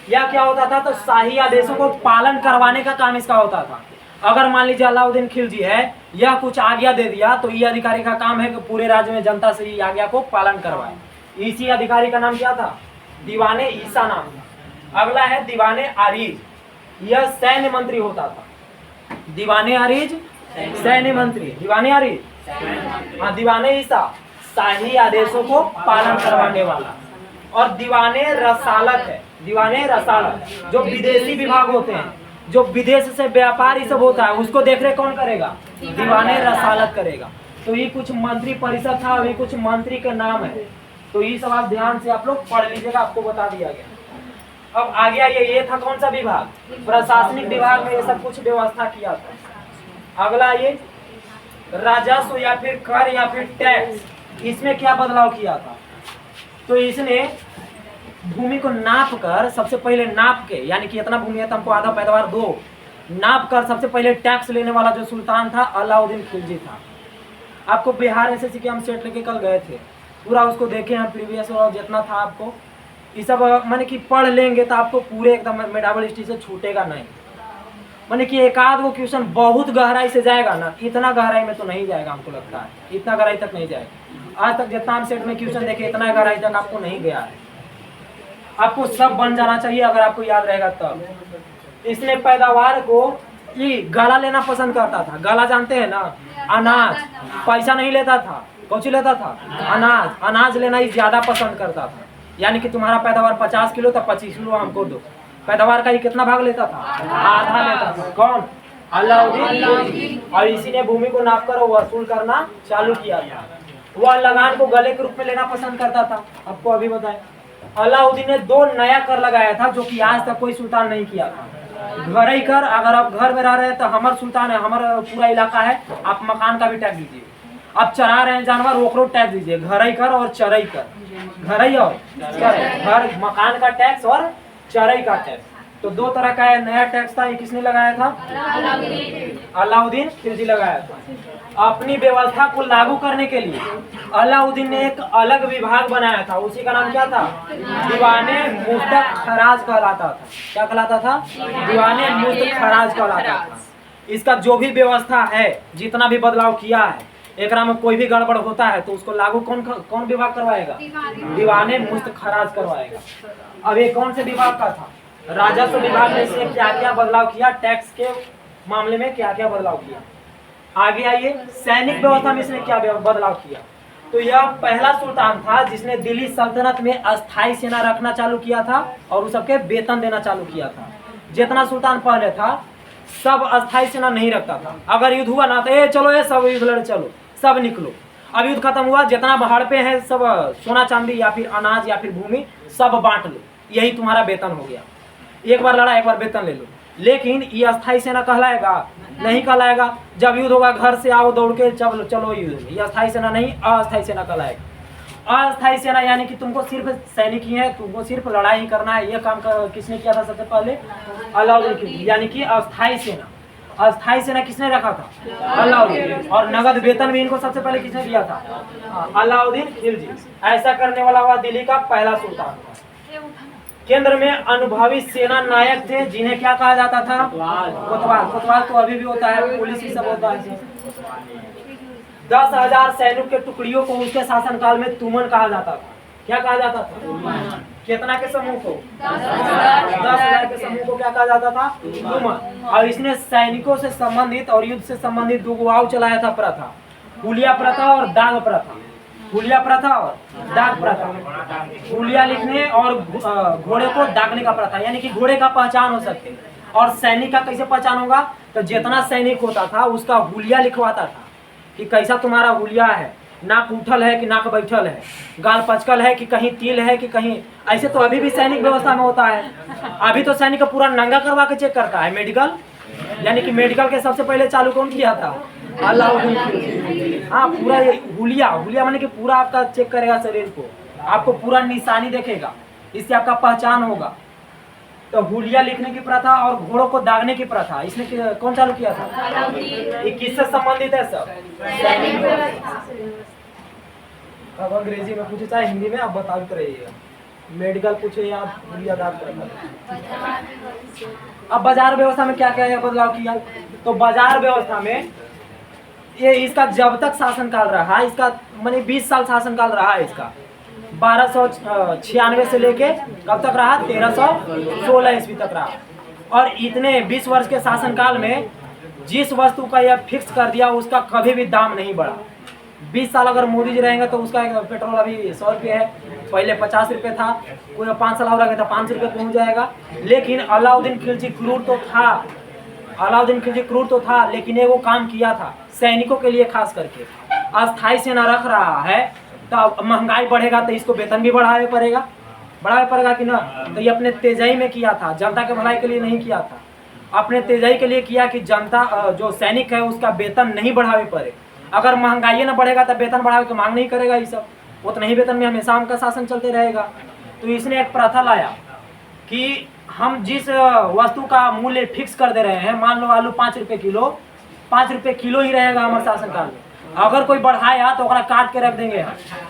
या क्या होता था, तो शाही आदेशों को पालन करवाने का काम इसका होता था। अगर मान लीजिए अलाउद्दीन खिलजी है या कुछ आज्ञा दे दिया तो ये अधिकारी का काम है कि पूरे राज्य में जनता से ये आज्ञा को पालन करवाए। इसी अधिकारी का नाम क्या था, दीवाने ईसा नाम था। अगला है दीवाने आरिज, यह सैन्य मंत्री होता था। दीवाने आरिज सैन्य मंत्री, दीवाने आरिज हाँ, दीवाने ईसा शाही आदेशों को पालन करवाने वाला। और दीवाने रसालत है, दीवाने रसालत जो विदेशी विभाग होते हैं, जो विदेश से व्यापार ये सब होता है उसको देख रेख कौन करेगा, दीवाने रसालत करेगा। तो ये कुछ मंत्री परिषद था, अभी कुछ मंत्री के नाम है, तो ये सब आप ध्यान से आप लोग पढ़ लीजिएगा, आपको बता दिया गया। अब आ गया ये था कौन सा विभाग, प्रशासनिक विभाग में ये सब कुछ व्यवस्था किया था। अगला ये राजस्व या फिर कर या फिर टैक्स, इसमें क्या बदलाव किया था, तो इसने भूमि को नाप कर, सबसे पहले नाप के, यानी कि इतना भूमि है तो हमको आधा पैदावार दो, नाप कर सबसे पहले टैक्स लेने वाला जो सुल्तान था अलाउद्दीन खिलजी था। आपको बिहार एसएससी के हम सेट लेके कल गए थे, पूरा उसको देखे हम प्रीवियस और जितना था आपको ये सब माने कि पढ़ लेंगे तो आपको पूरे एकदम मेडाबल हिस्ट्री से छूटेगा नहीं। माने कि एक आध वो क्वेश्चन बहुत गहराई से जाएगा ना, इतना गहराई में तो नहीं जाएगा, हमको लगता है इतना गहराई तक नहीं जाएगा। आज तक जितना हम सेट में क्वेश्चन देखे इतना गहराई तक आपको नहीं गया है। आपको सब बन जाना चाहिए अगर आपको याद रहेगा तब। इसने पैदावार को ये गाला लेना पसंद करता था। गाला जानते हैं ना, अनाज, पैसा नहीं लेता था, कौन सी लेता था, अनाज। अनाज लेना ही ज्यादा पसंद करता था, यानी कि तुम्हारा पैदावार 50 किलो तो 25 किलो हमको दो। पैदावार का ही कितना भाग लेता था, आधा लेता था। कौन, अलाउद्दीन। और इसी ने भूमि को नाप कर वसूल करना चालू किया था। वह लगान को गले के रूप में लेना पसंद करता था। आपको अभी बताए अलाउद्दीन ने 2 नया कर लगाया था जो कि आज तक कोई सुल्तान नहीं किया था। घरई कर, अगर आप घर में रह रहे हैं तो हमारा सुल्तान है, हमारा पूरा इलाका है, आप मकान का भी टैक्स दीजिए। आप चरा रहे हैं जानवर, ओकरो टैक्स दीजिए। घरई कर और चरई कर, घरई और चरई, घर मकान का टैक्स और चरई का टैक्स। तो 2 तरह का नया टैक्स था। ये किसने लगाया था, अलाउद्दीन खिलजी लगाया था। अपनी व्यवस्था को लागू करने के लिए अलाउद्दीन ने एक अलग विभाग बनाया था, उसी का नाम क्या था, दीवाने मुस्तक खराज कहलाता था। क्या कहलाता था, दीवाने मुस्तक खराज कहलाता था। इसका जो भी व्यवस्था है, जितना भी बदलाव किया है, एकरा में कोई भी गड़बड़ होता है तो उसको लागू कौन विभाग करवाएगा, दीवाने मुस्तक खराज करवाएगा। अब ये कौन से विभाग का था, राजस्व विभाग ने इसने क्या क्या बदलाव किया, टैक्स के मामले में क्या क्या बदलाव किया। आगे आइए, सैनिक व्यवस्था में इसने क्या बदलाव किया। तो यह पहला सुल्तान था जिसने दिल्ली सल्तनत में अस्थायी सेना रखना चालू किया था और उस सबके वेतन देना चालू किया था। जितना सुल्तान पहले था सब अस्थायी सेना नहीं रखता था। अगर युद्ध हुआ ना तो चलो ये सब युद्ध लड़, चलो सब निकलो। अब युद्ध खत्म हुआ, जितना हड़पे हैं सब सोना चांदी या फिर अनाज या फिर भूमि सब बांट लो, यही तुम्हारा वेतन हो गया। एक बार लड़ा, एक बार वेतन ले लो। लेकिन ये अस्थायी सेना कहलाएगा, नहीं कहलाएगा। जब युद्ध होगा घर से आओ दौड़ के चलो युद्ध में, ये अस्थायी सेना नहीं, अस्थायी सेना कहलाएगा। अस्थायी सेना यानी कि तुमको सिर्फ सैनिक ही है, तुमको सिर्फ लड़ाई करना है। ये काम किसने किया था सबसे पहले, अलाउद्दीन। यानी कि अस्थायी सेना, अस्थायी सेना किसने रखा था, अलाउद्दीन। और नगद वेतन भी इनको सबसे पहले किसने दिया था, अलाउद्दीन खिलजी। ऐसा करने वाला हुआ दिल्ली का पहला सुल्तान। केंद्र में अनुभवी सेना नायक थे जिन्हें क्या कहा जाता था, कोतवाल। कोतवाल तो अभी भी होता है, पुलिस ही सब होता है। 10,000 सैनिक के टुकड़ियों को उसके शासनकाल में तुमन कहा जाता था। क्या कहा जाता था, कितना के समूह को, 10,000 के समूह को क्या कहा जाता था, तुमन। और इसने सैनिकों से संबंधित और युद्ध से संबंधित 2 वाव चलाया था प्रथा, हुलिया प्रथा और दाग प्रथा। हुलिया प्रथा और दाग प्रथा। हुलिया लिखने और घोड़े को दागने का प्रथा, यानी कि घोड़े का पहचान हो सकते। और सैनिक का कैसे पहचान होगा, तो जितना सैनिक होता था उसका हुलिया लिखवाता था कि कैसा तुम्हारा हुलिया है। नाक उठल है कि नाक बैठल है, गाल पचकल है कि कहीं तिल है कि कहीं, ऐसे तो अभी भी सैनिक व्यवस्था में होता है। अभी तो सैनिक का पूरा नंगा करवा के चेक करता है मेडिकल, यानी कि मेडिकल के सबसे पहले चालू कौन किया था? अलाउद्दीन खिलजी। हाँ, पूरा हुलिया, हुलिया माने कि पूरा आपका चेक करेगा शरीर को, आपको पूरा निशानी देखेगा, इससे आपका पहचान होगा। तो हुलिया लिखने की प्रथा और घोड़ों को दागने की प्रथा इसने कौन चालू किया था? ये किससे संबंधित है सब? अब अंग्रेजी में पूछे चाहे हिंदी में, आप बताते रहिएगा। मेडिकल पूछे या हुलिया दाग प्रथा। अब बाजार व्यवस्था में क्या क्या बदलाव किया? तो बाजार व्यवस्था में ये इसका जब तक शासनकाल रहा, इसका माने 20 साल शासनकाल रहा है इसका। 1296 से लेके कब तक रहा? 1316 ईस्वी तक रहा। और इतने 20 वर्ष के शासनकाल में जिस वस्तु का यह फिक्स कर दिया उसका कभी भी दाम नहीं बढ़ा। 20 साल अगर मोदी जी रहेंगे तो उसका पेट्रोल अभी 100 रुपये है, पहले 50 रुपये था, कोई 5 साल और रहेगा तो 500 रुपये पहुँच जाएगा। लेकिन अलाउद्दीन खिलजी क्रूर तो था, अलाउद्दीन खिलजी क्रूर तो था, लेकिन ये वो काम किया था सैनिकों के लिए खास करके। अस्थायी सेना रख रहा है तो महंगाई बढ़ेगा तो इसको वेतन भी बढ़ावे पड़ेगा कि ना। तो ये अपने तेजाई में किया था, जनता के भलाई के लिए नहीं किया था, अपने तेजाई के लिए किया कि जनता जो सैनिक है उसका वेतन नहीं बढ़ावे पड़े। अगर महंगाई ना बढ़ेगा तो वेतन बढ़ावे की मांग नहीं करेगा, ये सब उतना ही वेतन में हमेशा उनका शासन चलते रहेगा। तो इसने एक प्रथा लाया कि हम जिस वस्तु का मूल्य फिक्स कर दे रहे हैं, मान लो आलू 5 रुपये किलो, 5 रुपये किलो ही रहेगा हमारे शासनकाल में। अगर कोई बढ़ाया तो ओकरा काट के रख देंगे।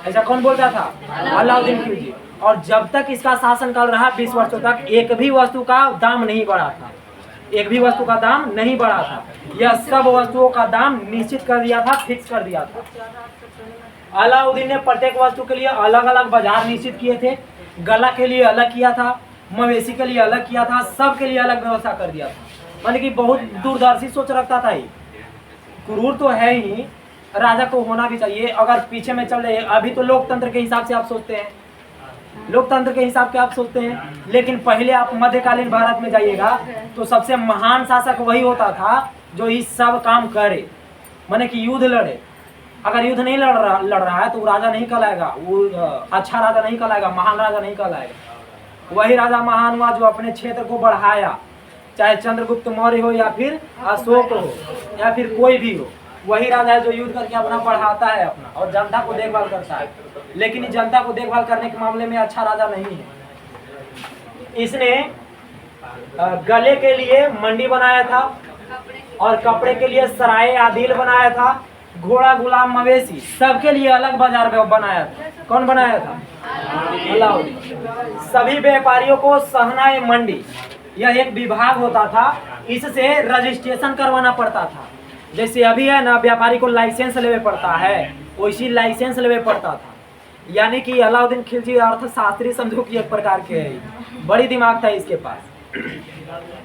ऐसा कौन बोलता था? अलाउद्दीन खिलजी। और जब तक इसका शासनकाल रहा 20 वर्षों तक, एक भी वस्तु का दाम नहीं बढ़ा था, एक भी वस्तु का दाम नहीं बढ़ा था। यह सब वस्तुओं का दाम निश्चित कर दिया था, फिक्स कर दिया था। अलाउद्दीन ने प्रत्येक वस्तु के लिए अलग अलग बाजार निश्चित किए थे। गला के लिए अलग किया था, मवेशी के लिए अलग किया था, सब के लिए अलग व्यवस्था कर दिया था। माने कि बहुत दूरदर्शी सोच रखता था। ये क्रूर तो है ही, राजा को होना भी चाहिए। अगर पीछे में चल रहे, अभी तो लोकतंत्र के हिसाब से आप सोचते हैं, लोकतंत्र के हिसाब से आप सोचते हैं, लेकिन पहले आप मध्यकालीन भारत में जाइएगा तो सबसे महान शासक वही होता था जो इस सब काम करे, माने कि युद्ध लड़े। अगर युद्ध नहीं लड़ रहा है तो वो राजा नहीं कहलाएगा, वो अच्छा राजा नहीं कहलाएगा, महान राजा नहीं कहलाएगा। वही राजा महान हुआ जो अपने क्षेत्र को बढ़ाया, चाहे चंद्रगुप्त मौर्य हो या फिर अशोक हो या फिर कोई भी हो, वही राजा है जो युद्ध करके अपना बढ़ाता है अपना और जनता को देखभाल करता है। लेकिन जनता को देखभाल करने के मामले में अच्छा राजा नहीं है। इसने गले के लिए मंडी बनाया था और कपड़े के लिए सराय आदिल बनाया था। घोड़ा गुलाम मवेशी सबके लिए अलग बाजार बनाया था। कौन बनाया था? अलाउद्दीन। सभी व्यापारियों को सहनाए मंडी, यह एक विभाग होता था, इससे रजिस्ट्रेशन करवाना पड़ता था। जैसे अभी है ना व्यापारी को लाइसेंस लेवे पड़ता है, वैसी लाइसेंस लेवे पड़ता था। यानी कि अलाउद्दीन खिलजी अर्थशास्त्री समझो कि एक प्रकार के है, बड़ी दिमाग था इसके पास।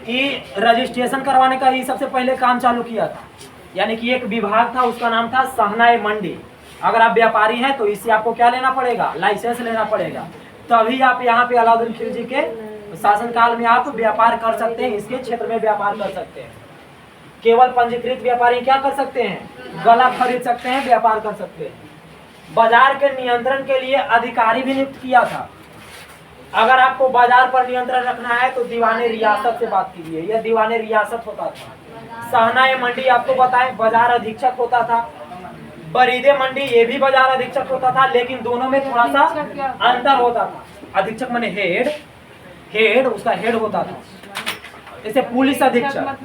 ये रजिस्ट्रेशन करवाने का ही सबसे पहले काम चालू किया था। यानी कि एक विभाग था, उसका नाम था सहनाए मंडी। अगर आप व्यापारी हैं तो इससे आपको क्या लेना पड़ेगा? लाइसेंस लेना पड़ेगा, तभी आप यहाँ पे अलाउद्दीन खिलजी के शासनकाल में आप व्यापार कर सकते हैं, इसके क्षेत्र में व्यापार कर सकते हैं। केवल पंजीकृत व्यापारी क्या कर सकते हैं? गला खरीद सकते हैं, व्यापार कर सकते हैं। बाजार के नियंत्रण के लिए अधिकारी भी नियुक्त किया था। अगर आपको बाजार पर नियंत्रण रखना है तो दीवाने रियासत से बात कीजिए, यह दीवाने रियासत होता था। सहनाए मंडी आपको बताएं बाजार अधीक्षक होता था। बरीदे मंडी ये भी बाजार अधीक्षक होता था, लेकिन दोनों में थोड़ा सा अंतर होता था। अधीक्षक माने हेड उसका हेड होता था। जैसे पुलिस अधीक्षक,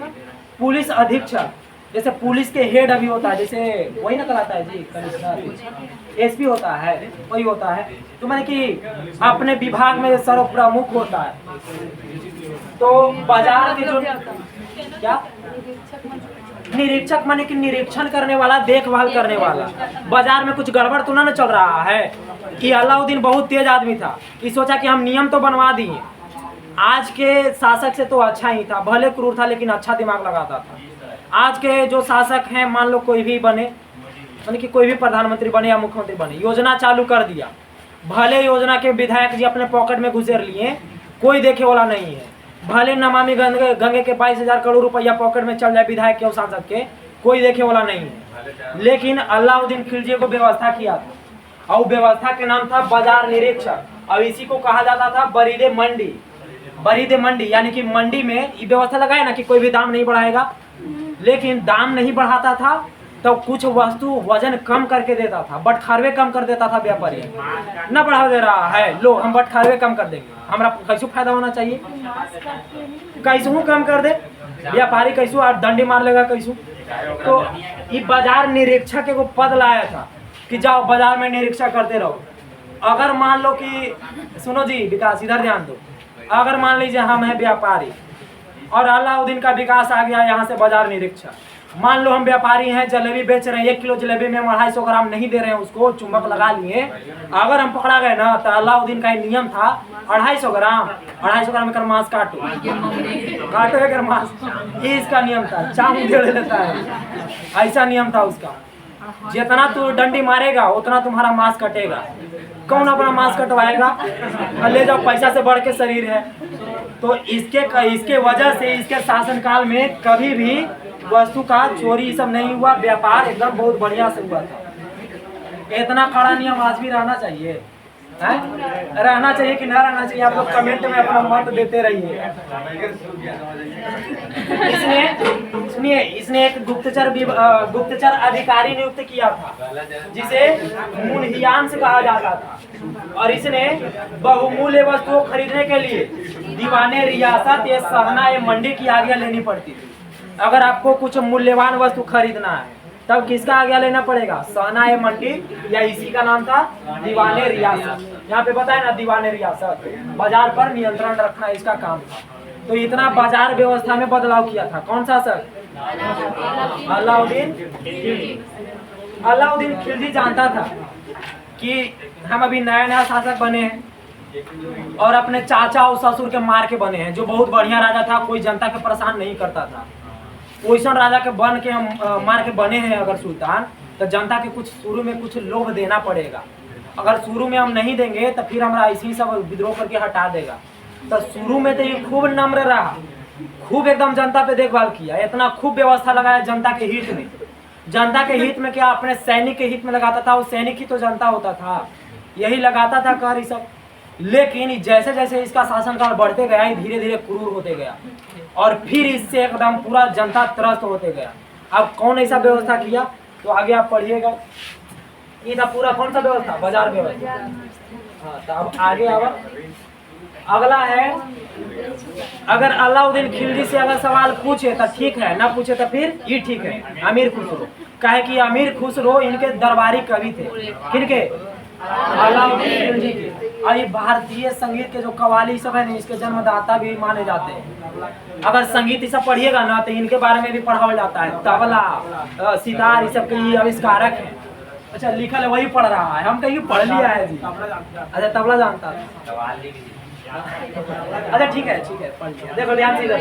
पुलिस अधीक्षक जैसे पुलिस के हेड अभी होता है, जैसे वही ना कहलाता है जी कमिश्नर, एसपी होता है, वही होता है। तो मैंने कि अपने विभाग में सर्व प्रमुख होता है। तो बाजार के जो क्या निरीक्षक माने कि निरीक्षण करने वाला, देखभाल करने वाला। बाजार में कुछ गड़बड़ तो ना चल रहा है कि अलाउद्दीन बहुत तेज आदमी था, कि सोचा कि हम नियम तो बनवा दिए। आज के शासक से तो अच्छा ही था, भले क्रूर था लेकिन अच्छा दिमाग लगाता था। आज के जो शासक हैं, मान लो कोई भी बने, यानी कि कोई भी प्रधानमंत्री बने या मुख्यमंत्री बने, योजना चालू कर दिया, भले योजना के विधायक जी अपने पॉकेट में घुसेर लिए, कोई देखे वाला नहीं है। भले नमामि गंगे के 22,000 करोड़ रुपया पॉकेट में चल जाए विधायक के और सांसद के, कोई देखे वाला नहीं है। लेकिन अलाउद्दीन खिलजी को व्यवस्था किया था और व्यवस्था के नाम था बाजार निरीक्षक। और इसी को कहा जाता था बरीदे मंडी। बरीदे मंडी यानी कि मंडी में ये व्यवस्था लगाए ना कि कोई भी दाम नहीं बढ़ाएगा, लेकिन दाम नहीं बढ़ाता था तो कुछ वस्तु वजन कम करके देता था, बटखारवे कम कर देता था व्यापारी। न बढ़ा दे रहा है, लो हम बटखारवे कम कर देंगे, हमारा कैसू फायदा होना चाहिए, कैसू कम कर दे व्यापारी, कैसू और दंडी मार लेगा कैसू। तो ये बाजार निरीक्षक को पद लाया था कि जाओ बाजार में निरीक्षण करते रहो। अगर मान लो कि सुनो जी विकास इधर ध्यान दो, अगर मान लीजिए हम हैं व्यापारी और अलाउद्दीन का विकास आ गया यहाँ से बाजार निरीक्षक, मान लो हम व्यापारी हैं, जलेबी बेच रहे हैं, 1 किलो जलेबी में 250 ग्राम नहीं दे रहे हैं, उसको चुंबक लगा लिए, अगर हम पकड़ा गए ना तो अलाउद्दीन का नियम था 250 ग्राम का मांस काटो एकर मांस, ये इसका नियम था, चांद दे लेता है, ऐसा नियम था उसका। जितना तू डंडी मारेगा उतना तुम्हारा मांस कटेगा, कौन अपना मांस कटवाएगा, और ले जाओ, पैसा से बढ़ के शरीर है। तो इसके वजह से इसके शासनकाल में कभी भी वस्तु का चोरी सब नहीं हुआ, व्यापार एकदम बहुत बढ़िया से हुआ था। इतना कड़ा नियम आज भी रहना चाहिए, है? रहना चाहिए कि ना रहना चाहिए, आप लोग कमेंट में अपना मत देते रहिए। इसने एक गुप्तचर अधिकारी नियुक्त किया था जिसे मुनहियांस कहा जाता था, और इसने बहुमूल्य वस्तुओं खरीदने के लिए दीवाने रियासत या सहना या मंडी की आज्ञा लेनी पड़ती थी। अगर आपको कुछ मूल्यवान वस्तु खरीदना है तब किसका आज्ञा लेना पड़ेगा, सहना या मंडी, या इसी का नाम था दीवाने रियासत। यहाँ पे बताए ना दीवाने रियासत, बाजार पर नियंत्रण रखना इसका काम था। तो इतना बाजार व्यवस्था में बदलाव किया था कौन सा सर, अलाउद्दीन खिलजी। अलाउद्दीन खिलजी जानता था कि हम अभी नया नया शासक बने हैं और अपने चाचा और ससुर के मार के बने हैं, जो बहुत बढ़िया राजा था, कोई जनता के परेशान नहीं करता था। वैसा राजा के बन के हम मार के बने हैं अगर सुल्तान, तो जनता के कुछ शुरू में कुछ लोभ देना पड़ेगा। अगर शुरू में हम नहीं देंगे तो फिर हमारा ऐसे ही सब विद्रोह करके हटा देगा। तो शुरू में तो ये खूब नम्र रहा, खूब एकदम जनता पे देखभाल किया, इतना खूब व्यवस्था लगाया जनता के हित में। जनता के हित में क्या, अपने सैनिक के हित में लगाता था, वो सैनिक ही तो जनता होता था, यही लगाता था कर सब। लेकिन जैसे जैसे इसका शासनकाल बढ़ते गया, धीरे धीरे क्रूर होते गया और फिर इससे एकदम पूरा जनता त्रस्त होते गया। अब कौन ऐसा व्यवस्था किया, तो आगे आप पढ़िएगा, ये था पूरा कौन सा व्यवस्था, बाजार व्यवस्था। हाँ, तो अब आगे अगला है, अगर अलाउद्दीन खिलजी से अगर सवाल पूछे तो ठीक है, ना पूछे तो फिर ये ठीक है। अमीर खुसरो, कहे कि अमीर खुसरो इनके दरबारी कवि थे, किनके, अलाउद्दीन खिलजी के। और ये भारतीय संगीत के जो कव्वाली सब है, इसके जन्मदाता भी माने जाते हैं। अगर संगीत ये सब पढ़िएगा ना तो इनके बारे में भी पढ़ाया जाता है, तबला सितार ये सब के ये आविष्कारक है। अच्छा लिखा है वही पढ़ रहा है, हम कहीं पढ़ लिया है जी। अच्छा तबला जानता था, अच्छा ठीक है पढ़ लिया। देखो ध्यान से इधर,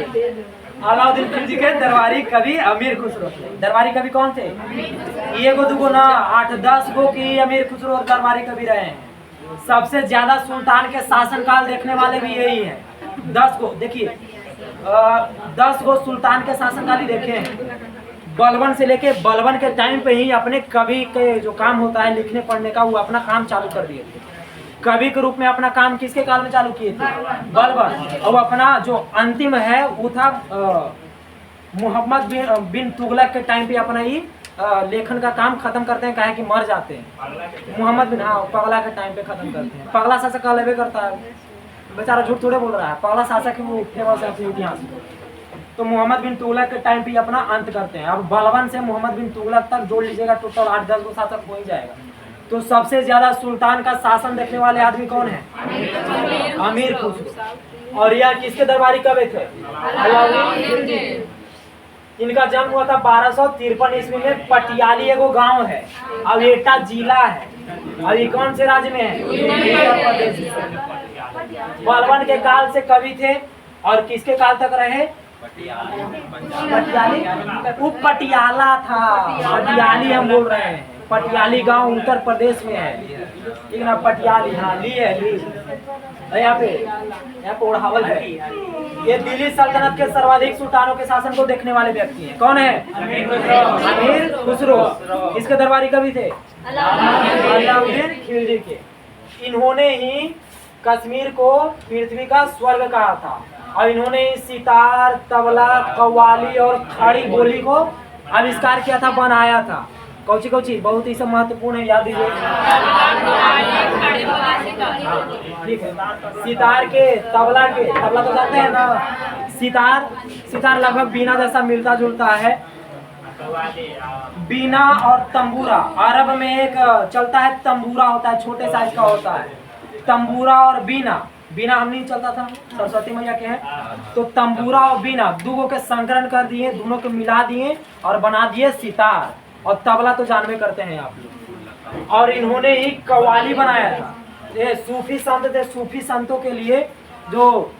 अलाउद्दीन खिलजी के दरबारी कवि अमीर खुसरो। दरबारी कवि कौन थे, एगो दुगो ना 8-10 गो की अमीर खुसरो और दरबारी कवि रहे हैं। सबसे ज्यादा सुल्तान के शासनकाल देखने वाले भी यही हैं, 10 गो। देखिए 10 गो सुल्तान के शासनकाल ही देखे हैं। बलबन से लेके बलबन के टाइम पे ही अपने कवि के जो काम होता है लिखने पढ़ने का, वो अपना काम चालू कर दिए थे। कवि के रूप में अपना काम किसके काल में चालू किए थे, बलबन। और अपना जो अंतिम है वो था मोहम्मद बिन तुगलक के टाइम पे अपना ही लेखन का काम खत्म करते हैं, काहे कि मर जाते हैं। मोहम्मद बिन, हाँ पगला के टाइम पे खत्म करते हैं। पगला शासक कहलेबे करता है, बेचारा झूठ थोड़े बोल रहा है, पगला शासक वो फेमस है अपने इतिहास में। तो मोहम्मद बिन तुगलक के टाइम पे अपना अंत करते हैं। अब बलबन से मोहम्मद बिन तुगलक तक जोड़ लीजिएगा, टोटल 8-10 गो शासक हो ही जाएगा। तो सबसे ज्यादा सुल्तान का शासन देखने वाले आदमी कौन है, अमीर खुसरो। और यह किसके दरबारी कवि थे, अलाउद्दीन खिलजी। इनका जन्म हुआ था 1253 ईस्वी में, पटियाली एगो गांव है, अब एटा जिला है। अब ये कौन से राज्य में है, उत्तर प्रदेश। बलबन के काल से कवि थे और किसके काल तक रहे, पटियाली, वो पटियाला था, पटियाली हम बोल रहे हैं। पटियाली गांव उत्तर प्रदेश में है, ठीक ना, पटियाली। हाँ ली है, ली यहाँ पे ओढ़ावल है, ये दिल्ली सल्तनत के सर्वाधिक सुल्तानों के शासन को देखने वाले व्यक्ति हैं। कौन है? अमीर खुसरो। किसके दरबारी कवि थे? अलाउद्दीन खिलजी के। इन्होंने ही कश्मीर को पृथ्वी का स्वर्ग कहा था और इन्होंने सितार, तबला, कव्वाली और खड़ी बोली को आविष्कार किया था, बनाया था। कौची कौची बहुत ही सब महत्वपूर्ण है, याद दीजिए। ठीक है, सितार के, तबला के, तबला तो जानते हैं ना। सितार लगभग बीना जैसा मिलता जुलता है। बीना और तंबूरा, अरब में एक चलता है तंबूरा होता है, छोटे साइज का होता है। तंबूरा और बीना हम नहीं चलता था, सरस्वती मैया के हैं, तो तंबूरा और बीना दोनों के संकलन कर दिए, दोनों को मिला दिए और बना दिए सितार। और तबला तो जानवे करते हैं आप लोग। और इन्होंने ही कव्वाली बनाया था। ये सूफी संत थे, सूफी संतों के लिए जो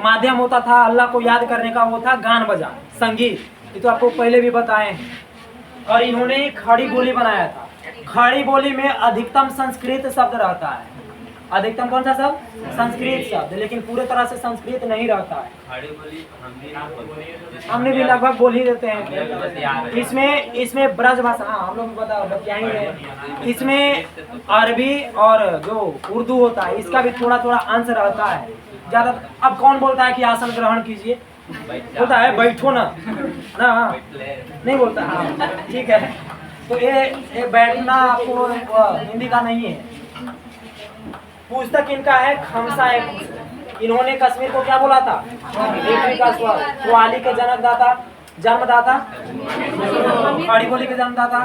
माध्यम होता था अल्लाह को याद करने का, वो था गान बजान, संगीत। ये तो आपको पहले भी बताए हैं। और इन्होंने ही खड़ी बोली बनाया था। खड़ी बोली में अधिकतम संस्कृत शब्द रहता है। अधिकतम कौन सा शब्द? संस्कृत शब्द, लेकिन पूरे तरह से संस्कृत नहीं रहता है। हमने भी लगभग बोल ही देते हैं। इसमें ब्रज भाषा, हाँ हम लोग बताएंगे। इसमें अरबी और जो उर्दू होता है इसका भी थोड़ा थोड़ा अंश रहता है ज्यादा। अब कौन बोलता है कि आसन ग्रहण कीजिए? बोलता है बैठो ना, नहीं बोलता। हाँ ठीक है, तो ये बैठना आपको हिंदी का नहीं है। पुस्तक इनका है खमसा। इन्होंने कश्मीर को क्या बोला था? पृथ्वी का स्वर्ग। कव्वाली के जन्मदाता, खड़ी बोली के जन्मदाता,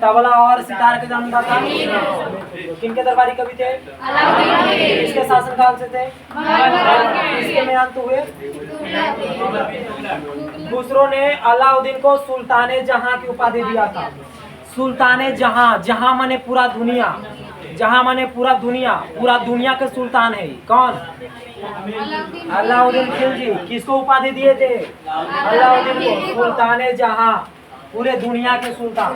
तबला और सितार के जन्मदाता किनके दरबारी कवि थे? किसके शासनकाल से थे? किसके में अंत हुए? दूसरों ने अलाउद्दीन को सुल्ताने जहां की उपाधि दिया था। सुल्ताने जहां, जहां माने पूरा दुनिया, जहां माने पूरा दुनिया के सुल्तान है। कौन? अलाउद्दीन खिलजी। किसको उपाधि दिए थे? अलाउद्दीन को सुल्ताने जहां, पूरे दुनिया के सुल्तान।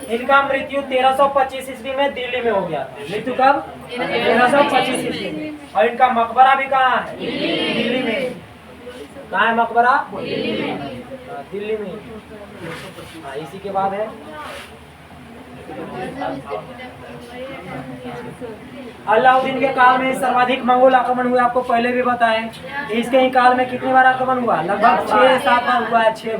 इनका मृत्यु 1325 ईस्वी में दिल्ली में हो गया था। मृत्यु कब? 1325 ईस्वी में। और इनका मकबरा भी कहाँ है? दिल्ली में। कहाँ है मकबरा? दिल्ली में। इसी के बाद है अलाउद्दीन के काल में सर्वाधिक मंगोल आक्रमण हुए, आपको पहले भी बताएं। इसके ही काल में कितनी बार आक्रमण हुआ? लगभग 6-7 बार हुआ है। 6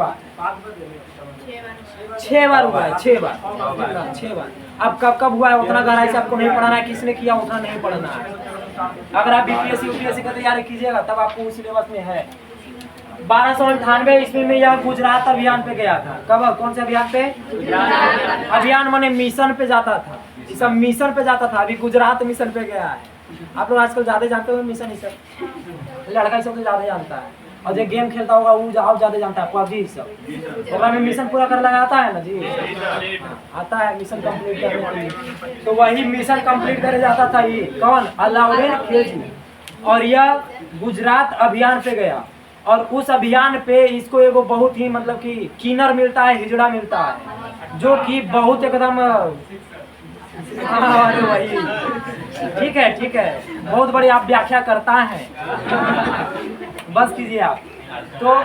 बार हुआ है। 6 बार। अब कब हुआ है उतना गहराई से आपको नहीं पढ़ाना है, किसने किया उतना नहीं पढ़ना है। अगर आप बीपीएससी यूपीएससी का तैयारी कीजिएगा तब आपको उस सिलेबस में है। 1298 ईस्वी में यह गुजरात अभियान पे गया था। कब? कौन से अभियान पे? अभियान माने मिशन पे जाता था। ये सब मिशन पे जाता था। अभी गुजरात मिशन पे गया है। आप लोग आजकल ज्यादा जानते हो मिशन, ये सब लड़का सब ज्यादा जानता है। और जो गेम खेलता होगा वो ज्यादा जानता है। पबजी सब में मिशन पूरा कर लगाता है ना जी, आता है मिशन कंप्लीट करने के लिए। तो वही मिशन कंप्लीट करे जाता था ये। कौन? अलाउद्दीन खिलजी। और यह गुजरात अभियान पे गया और उस अभियान पे इसको एगो बहुत ही मतलब कि किन्नर मिलता है, हिजड़ा मिलता है, जो कि बहुत एकदम वही ठीक है बहुत बड़ी आप व्याख्या करता है, बस कीजिए आप। तो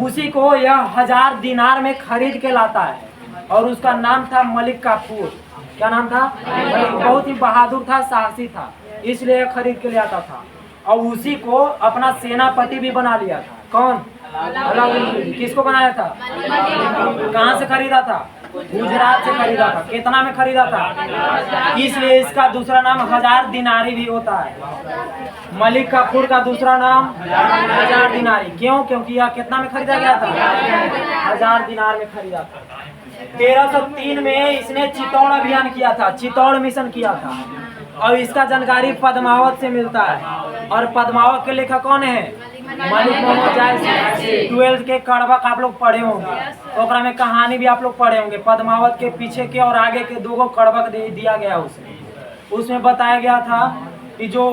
उसी को यह 1000 दिनार में खरीद के लाता है और उसका नाम था मलिक काफूर। क्या नाम था? बहुत ही बहादुर था, साहसी था, इसलिए खरीद के ले आता था। और उसी को अपना सेनापति भी बना लिया था। कौन? अलाउद्दीन। किसको बनाया था? कहाँ से खरीदा था? गुजरात से खरीदा था। कितना में खरीदा था? इसलिए इसका दूसरा नाम 1000 दिनारी भी होता है। मलिक काफूर का दूसरा नाम 1000 दिनारी। क्यों? क्योंकि यह कितना में खरीदा गया था? 1000 दिनार में खरीदा था। 1303 में इसने चित्तौड़ अभियान किया था, चित्तौड़ मिशन किया था। और इसका जानकारी पद्मावत से मिलता है। और पद्मावत के लेखक कौन है? मलिक मोहम्मद जायसी। 12th के कड़वा आप लोग पढ़े होंगे, ओकरा में कहानी भी आप लोग पढ़े होंगे। पद्मावत के पीछे के और आगे के 2 कड़वक दिया गया उसमें बताया गया था कि जो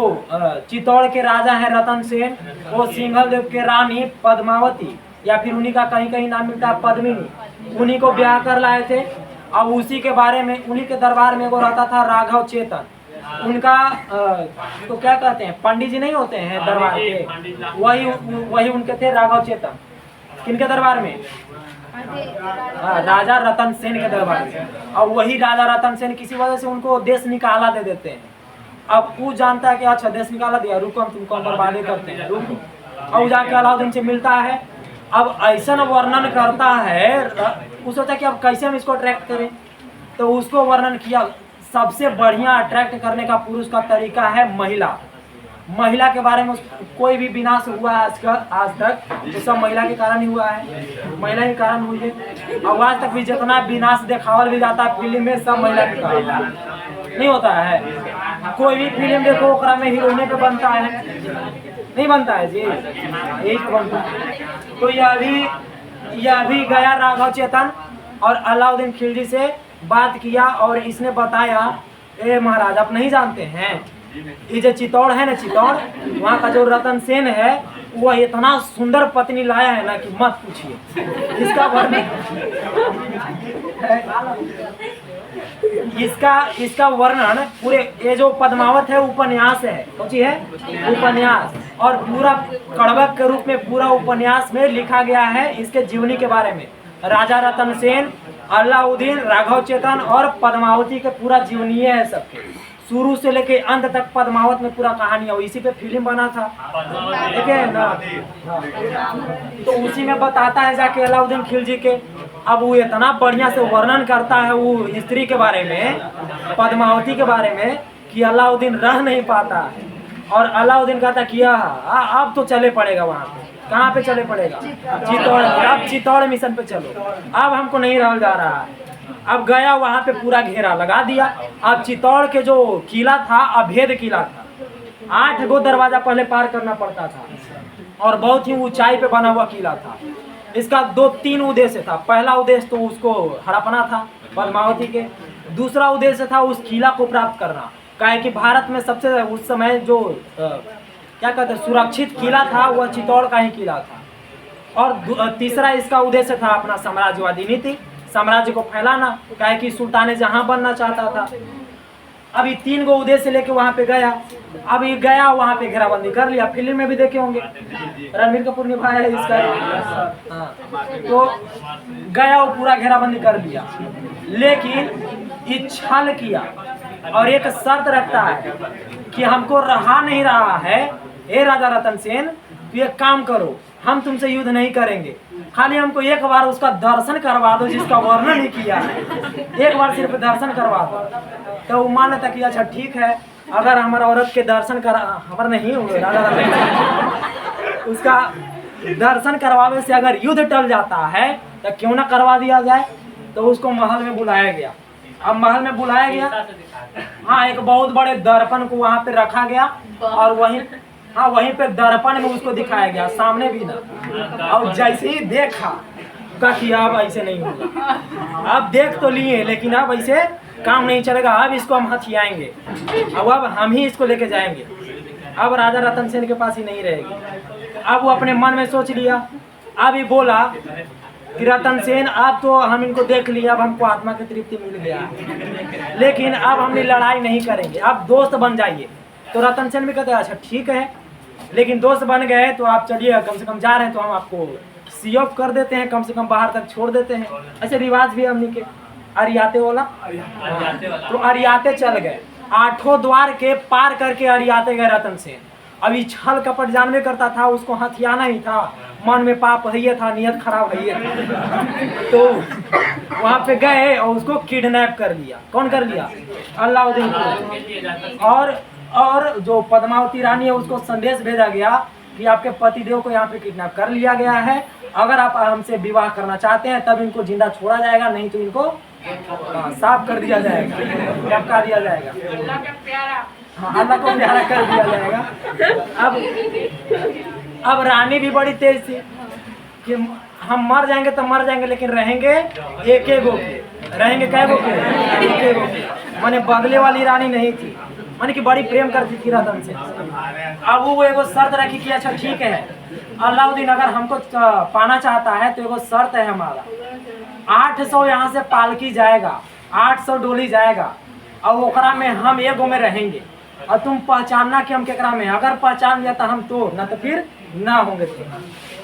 चित्तौड़ के राजा हैं रतन सेन, वो सिंघल देव के रानी पद्मावती या फिर उन्हीं का कहीं कहीं नाम मिलता है पद्मिनी, उन्हीं को ब्याह कर लाए थे। और उसी के बारे में उन्हीं के दरबार में वो रहता था राघव चेतन। उनका तो क्या कहते हैं, पंडित जी नहीं होते हैं दरबार के, वही उनके थे राघव चेतन। किनके दरबार में? राजा रतन सेन के दरबार में। और वही राजा रतन सेन किसी वजह से उनको देश निकाला दे देते हैं। अब वो जानता है कि अच्छा देश निकाला दिया, रुको हम तुमको बर्बादी करते हैं, रुको। और जाके अलाउद्दीन से मिलता है। अब ऐसा वर्णन करता है, वो सोचा कि अब कैसे हम इसको अट्रैक्ट करें, तो उसको वर्णन किया। सबसे बढ़िया अट्रैक्ट करने का पुरुष का तरीका है महिला। महिला के बारे में कोई भी विनाश हुआ है आज तक तो सब महिला के कारण ही हुआ है, महिला के कारण हुई है। और आज तक भी जितना विनाश दिखावल भी जाता है फिल्म में, सब महिला के कारण नहीं होता है। कोई भी फिल्म देखो ओकरा में हीरोइने पे बनता है, नहीं बनता है जी, यही तो बनता है। तो यह भी गया राघव चेतन और अलाउद्दीन खिलजी से बात किया और इसने बताया, ए महाराज आप नहीं जानते हैं, ये जो चित्तौड़ है ना, चित्तौड़ वहाँ का जो रतन सेन है वो इतना सुंदर पत्नी लाया है ना कि मत पूछिए। इसका वर्णन पूरे ये जो पद्मावत है उपन्यास है, कौन है उपन्यास, और पूरा कड़वक के रूप में पूरा उपन्यास में लिखा गया है इसके जीवनी के बारे में। राजा रतन सेन, अलाउद्दीन, राघव चेतन और पद्मावती के पूरा जीवनीय है सबके, शुरू से लेके अंत तक पद्मावत में पूरा कहानी है। इसी पे फिल्म बना था, ठीक है ना। तो उसी में बताता है जाके अलाउद्दीन खिलजी के। अब वो इतना बढ़िया से वर्णन करता है वो स्त्री के बारे में, पद्मावती के बारे में, कि अलाउद्दीन रह नहीं पाता है। और अलाउद्दीन कहता कि अब तो चले पड़ेगा वहाँ पे। कहाँ पे चले पड़ेगा? चित्तौड़। अब चित्तौड़ मिशन पे चलो, अब हमको नहीं रह जा रहा है। अब गया वहाँ पे पूरा घेरा लगा दिया। अब चित्तौड़ के जो किला था अभेद किला था, 8 गो दरवाजा पहले पार करना पड़ता था और बहुत ही ऊंचाई पे बना हुआ किला था। इसका 2-3 उद्देश्य था। पहला उद्देश्य तो उसको हड़पना था पद्मावती के, दूसरा उद्देश्य था उस किला को प्राप्त करना, काहे कि भारत में सबसे उस समय जो क्या कहते हैं सुरक्षित किला था वह चित्तौड़ का ही किला था। और तीसरा इसका उद्देश्य था अपना साम्राज्यवादी नीति, साम्राज्य को फैलाना, काहे कि सुल्तान जहां बनना चाहता था। अभी 3 गो उद्देश्य लेके वहां पे गया। अभी गया वहां पे घेराबंदी कर लिया, फिल्म में भी देखे होंगे, रणबीर कपूर निभाया है इसका। हाँ, तो गया वो पूरा घेराबंदी कर लिया, लेकिन ये छल किया और एक शर्त रखता है कि हमको रहा नहीं रहा है, हे राजा रतन सेन तो एक काम करो, हम तुमसे युद्ध नहीं करेंगे, खाली हमको एक बार उसका दर्शन करवा दो जिसका वर्णन ही किया है, एक बार सिर्फ दर्शन करवा दो। तो वो मान लेता कि अच्छा ठीक है, अगर हमारा औरत के दर्शन करा, हमारा नहीं होंगे राजा रतन उसका दर्शन करवाने से अगर युद्ध टल जाता है तो क्यों ना करवा दिया जाए। तो उसको महल में बुलाया गया। अब महल में बुलाया गया, हाँ, एक बहुत बड़े दर्पण को वहाँ पे रखा गया और वहीं पे दर्पण में उसको दिखाया गया, सामने भी ना। और जैसे ही देखा कि अब ऐसे नहीं होगा, अब देख तो लिए लेकिन अब ऐसे काम नहीं चलेगा, अब इसको हम हथियाएंगे, अब हम ही इसको लेके जाएंगे, अब राजा रतन सेन के पास ही नहीं रहेगी। अब वो अपने मन में सोच लिया, अब ही बोला कि रतन सेन अब तो हम इनको देख लिया, अब हमको आत्मा की तृप्ति मिल गया, लेकिन अब हम लड़ाई नहीं करेंगे, अब दोस्त बन जाइए। तो रतन सेन भी कहते हैं अच्छा ठीक है, लेकिन दोस्त बन गए तो आप चलिए, कम से कम जा रहे हैं तो हम आपको सी ऑफ कर देते हैं, कम से कम बाहर तक छोड़ देते हैं। ऐसे रिवाज भी हमने के अरियाते वाला, तो अरियाते चल गए, 8 द्वार के पार करके अरियाते गए रतन सेन। अभी छल कपट जानवे करता था, उसको हथियाना ही था, मन में पाप है था, नियत खराब है। तो वहाँ पे गए और उसको किडनैप कर लिया। कौन कर लिया? अलाउद्दीन को। और जो पद्मावती रानी है उसको संदेश भेजा गया कि आपके पतिदेव को यहाँ पे किडनैप कर लिया गया है, अगर आप हमसे विवाह करना चाहते हैं तब इनको जिंदा छोड़ा जाएगा, नहीं तो इनको साफ कर दिया जाएगा, टपका दिया जाएगा, हाँ, अल्लाह को प्यारा कर दिया जाएगा। अब रानी भी बड़ी तेज थी कि हम मर जाएंगे तो मर जाएंगे, लेकिन रहेंगे एक गो के, रहेंगे कै गो के, एक गो के, माने बदले वाली रानी नहीं थी, माने कि बड़ी प्रेम करती थी रतन से। अब वो एगो शर्त रखी कि अच्छा ठीक है, अलाउद्दीन अगर हमको पाना चाहता है तो एगो शर्त है हमारा, 800 यहाँ से पालकी जाएगा, 800 डोली जाएगा, और ओकरा में हम एगो में रहेंगे और तुम पहचानना कि हम केकरा में, अगर पहचान लिया तो हम तो न तो फिर ना होंगे थे।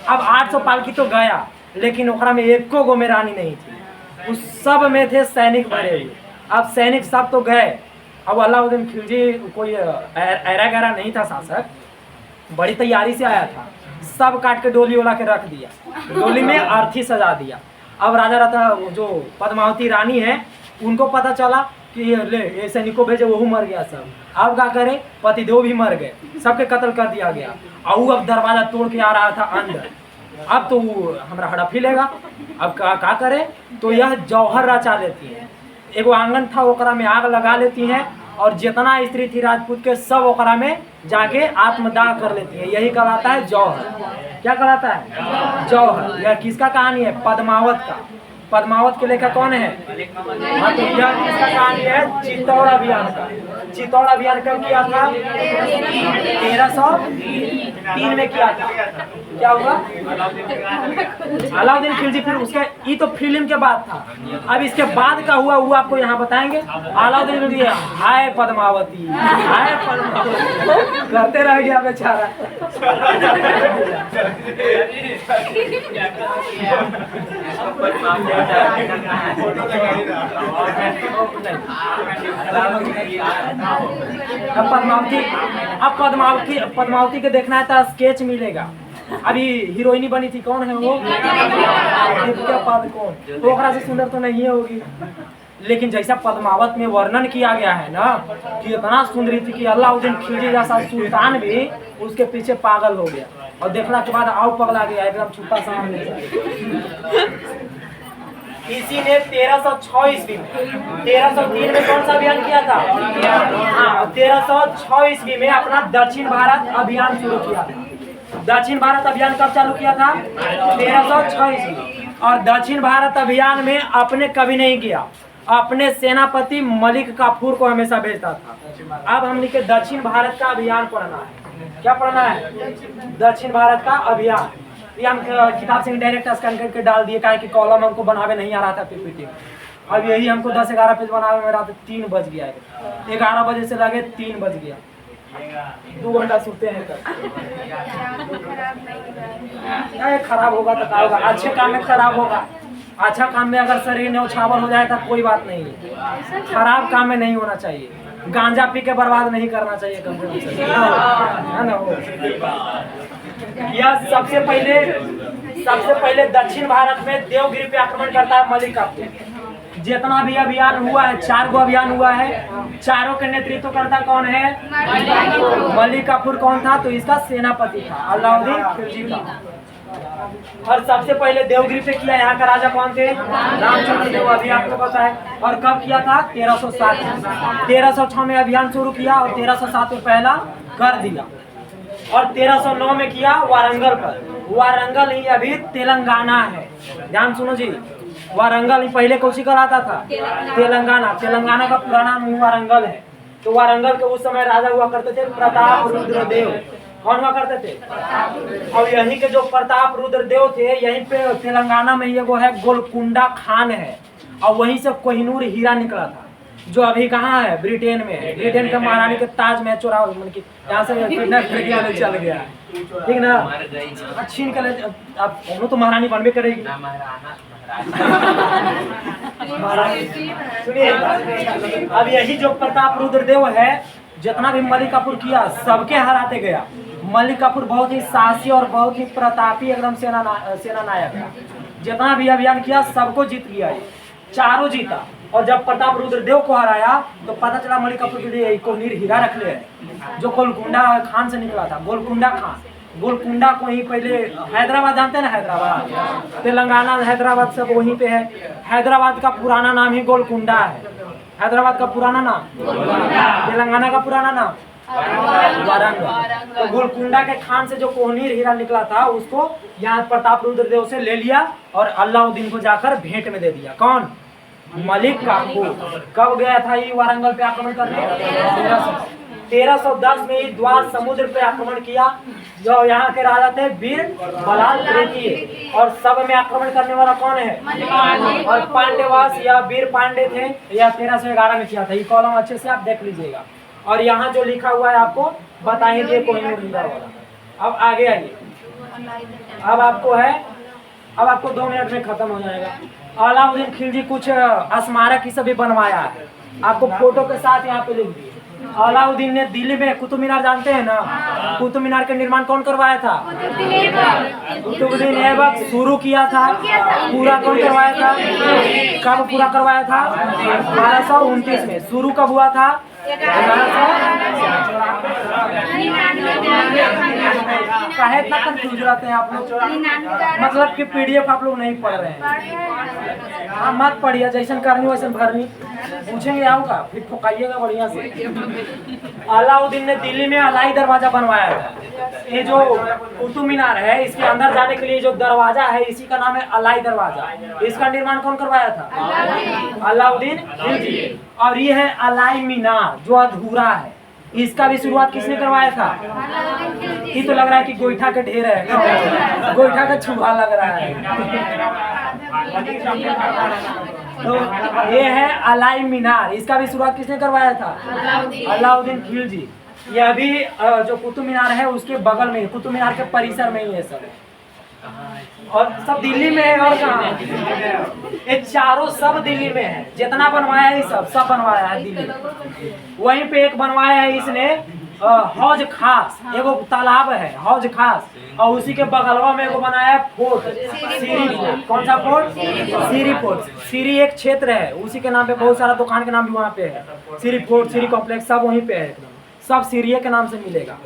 अब 800 पालकी तो गया, लेकिन ओकरा में एको गो में रानी नहीं थी, उस सब में थे सैनिक भरे हुए। अब सैनिक सब तो गए। अब अलाउद्दीन खिलजी कोई ऐरा गैरा नहीं था शासक, बड़ी तैयारी से आया था, सब काट के डोली वाला के रख दिया, डोली में अर्थी सजा दिया। अब राजा रहता जो पद्मावती रानी है, उनको पता चला कि ले ये सैनिकों भेजे, वो मर गया सब। अब क्या करे, पतिदेव भी मर गए, सबके कत्ल कर दिया गया। और वो अब दरवाजा तोड़ के आ रहा था अंदर। अब तो हमारा हड़प ही लेगा, अब क्या करे, तो यह जौहर रचा लेती है। एगो आंगन था, ओकरा में आग लगा लेती हैं और जितना स्त्री थी राजपूत के सब ओकरा में जाके आत्मदाह कर लेती है। यही कहलाता है जौहर। क्या कहलाता है? जौहर। यह किसका कहानी है? पद्मावत का। पद्मावत के लेखक कौन है? हाँ, तो यह किसका कहानी है? चित्तौड़ अभियान का। चित्तौड़ अभियान कब किया था? 1303 में किया था। क्या हुआ? अलाउद्दीन खिलजी। फिर उसके, ये तो फिल्म के बाद था। अब इसके बाद का हुआ वो आपको यहाँ बताएंगे। अलाउद्दीन खिलजी हाय पद्मावती, हाय पद्मावती करते रह गया बेचारा। अब पद्मावती के देखना है तो स्केच मिलेगा। अभी हीरोइनी बनी थी, कौन है वो? दीपिका पादुकोण। तो ओकरा से सुंदर तो नहीं होगी, लेकिन जैसा पद्मावत में वर्णन किया गया है ना कि इतना सुंदरी थी कि अलाउद्दीन खिलजी जैसा सुल्तान भी उसके पीछे पागल हो गया, और देखने के बाद आओ पगला गया एकदम छुपा सामने। इसी ने 1306 ईस्वी में, 1303 में कौन सा अभियान किया था? हाँ, 1306 ईस्वी में अपना दक्षिण भारत अभियान शुरू किया था। दक्षिण भारत अभियान कब चालू किया था? 1306 ईस्वी। और दक्षिण भारत अभियान में अपने कभी नहीं किया, अपने सेनापति मलिक काफूर को हमेशा भेजता था। अब हमने के दक्षिण भारत का अभियान पढ़ना है। क्या पढ़ना है? दक्षिण भारत का अभियान। ये हम किताब से डायरेक्ट स्कैन करके डाल दिए, काहे कि कॉलम हमको बनावे नहीं आ रहा था पीपीटी। अब यही हमको 10-11 पेज बनावे में रात 3 बज गया है। 11 बजे से लगे 3 बज गया, 2 घंटा सोते हैं तक। खराब होगा तो क्या होगा? अच्छे काम में खराब होगा। अच्छा काम में अगर शरीर न्यौछावर हो जाए तो कोई बात नहीं है, खराब काम में नहीं होना चाहिए। गांजा पी के बर्बाद नहीं करना चाहिए कम से कम, है ना? यह सबसे पहले दक्षिण भारत में देवगिरी पे आक्रमण करता है मलिक काफूर। जितना भी अभियान हुआ है, 4 गो अभियान हुआ है, चारों के नेतृत्व करता कौन है? मलिक काफूर। कौन था? तो इसका सेनापति था अलाउद्दीन खिलजी का। और सबसे पहले देवगिरी पे किया। यहाँ का राजा कौन थे? रामचंद्र देव। अभी आपको पता है। और कब किया था? 1307 में। 1306 में अभियान शुरू किया और 1307 में पहला कर दिया। और 1309 में किया वारंगल पर। वारंगल ही अभी तेलंगाना है, ध्यान सुनो जी। वारंगल ही पहले कौन सी कहलाता था? तेलंगाना। तेलंगाना का पूरा नाम वारंगल है। तो वारंगल के उस समय राजा हुआ करते थे प्रताप रुद्र देव। कौन हुआ करते थे? और यहीं के जो प्रताप रुद्र देव थे, यहीं पे तेलंगाना में ये वो है गोलकुंडा खान है, और वहीं से कोहिनूर हीरा निकला था, जो अभी कहाँ है? ब्रिटेन में है। ब्रिटेन के महारानी के ताज में चुरा, मतलब कि यहाँ से चल गया, ठीक ना? छीन कर अब तो महारानी बनबे करेगी। सुनिए, अब यही जो प्रताप रुद्र देव है, जितना भी मलिक काफूर किया सबके हराते गया। मलिक काफूर बहुत ही साहसी और बहुत ही प्रतापी एकदम सेना नायक है। जितना भी अभियान किया सबको जीत लिया, चारों जीता। और जब प्रताप रुद्र देव को हराया तो पता चला मलिक काफूर के लिए कोहिनूर हीरा रख ले, जो गोलकुंडा खान से निकला था। गोलकुंडा खान, गोलकुंडा को ही पहले हैदराबाद, जानते हैं ना? हैदराबाद, तेलंगाना, हैदराबाद सब वहीं पे है। हैदराबाद का पुराना नाम ही गोलकुंडा है। हैदराबाद का पुराना नाम, तेलंगाना का पुराना नाम वारंगल। तो गोलकुंडा के खान से जो कोहिनूर हीरा निकला था, उसको यहाँ प्रताप रुद्र देव से ले लिया और अलाउद्दीन को जाकर भेंट में दे दिया। कौन? मलिक काफूर। कब गया था ये वारंगल पे आक्रमण करने? 1310 में ही द्वार समुद्र पे आक्रमण किया। जो यहाँ के राजा थे वीर बलाल तृतीय, और सब में आक्रमण करने वाला कौन है? और पांड्यवास या वीर पांडे थे, यह 1311 में किया था। ये कॉलम अच्छे से आप देख लीजिएगा। और यहाँ जो लिखा हुआ है आपको बता ही दिए कोहिनूर हिंसा वाला। अब आगे आइए, अब आपको 2 मिनट में खत्म हो जाएगा। अलाउद्दीन खिलजी कुछ स्मारक की सभी बनवाया है, आपको फोटो के साथ यहाँ पे लिख दिए। अलाउद्दीन ने दिल्ली में कुतुब मीनार जानते हैं ना, कुतुब मीनार का निर्माण कौन करवाया था? कुतुबुद्दीन ऐबक शुरू किया था। पूरा कौन करवाया था? कब पूरा करवाया था? 1229 में। शुरू कब हुआ था? काहे इतना कंफ्यूज रहते हैं आप लोग? मतलब कि पीडीएफ आप लोग नहीं पढ़ रहे हैं। हाँ मत पढ़िए, जैसन करनी वैसन भरनी। पूछेंगे आओगा फिर ठोकाइएगा बढ़िया से। अलाउद्दीन ने दिल्ली में अलाई दरवाजा बनवाया था। ये जो कुतुब मीनार है इसके अंदर जाने के लिए जो दरवाजा है इसी का नाम है अलाई दरवाजा। इसका निर्माण कौन करवाया था? अलाउद्दीन खिलजी। और ये है अलाई मीनार जो अधूरा है, इसका भी शुरुआत किसने करवाया था? ये तो लग रहा है कि गोईठा के ढेर है, गोईठा का चूहा लग रहा है। तो ये है अलाई मीनार, इसका भी शुरुआत किसने करवाया था? अलाउद्दीन खिलजी। यह भी जो कुतुब मीनार है उसके बगल में, कुतुब मीनार के परिसर में ही है सब। और सब दिल्ली में है। और कहाँ? ये चारों सब दिल्ली में है, जितना बनवाया है सब बनवाया है दिल्ली में। वहीं पे एक बनवाया है इसने हौज खास, एगो तालाब है हौज खास, और उसी के बगलवा में एगो बनाया है फोर्ट, सीरी फोर्ट। कौन सा फोर्ट? सीरी फोर्ट। सीरी एक क्षेत्र है, उसी के नाम पे बहुत सारा दुकान के नाम भी वहाँ पे है। सीरी फोर्ट, सीरी कॉम्प्लेक्स सब वहीं पे है, सब सीरिया के नाम से मिलेगा।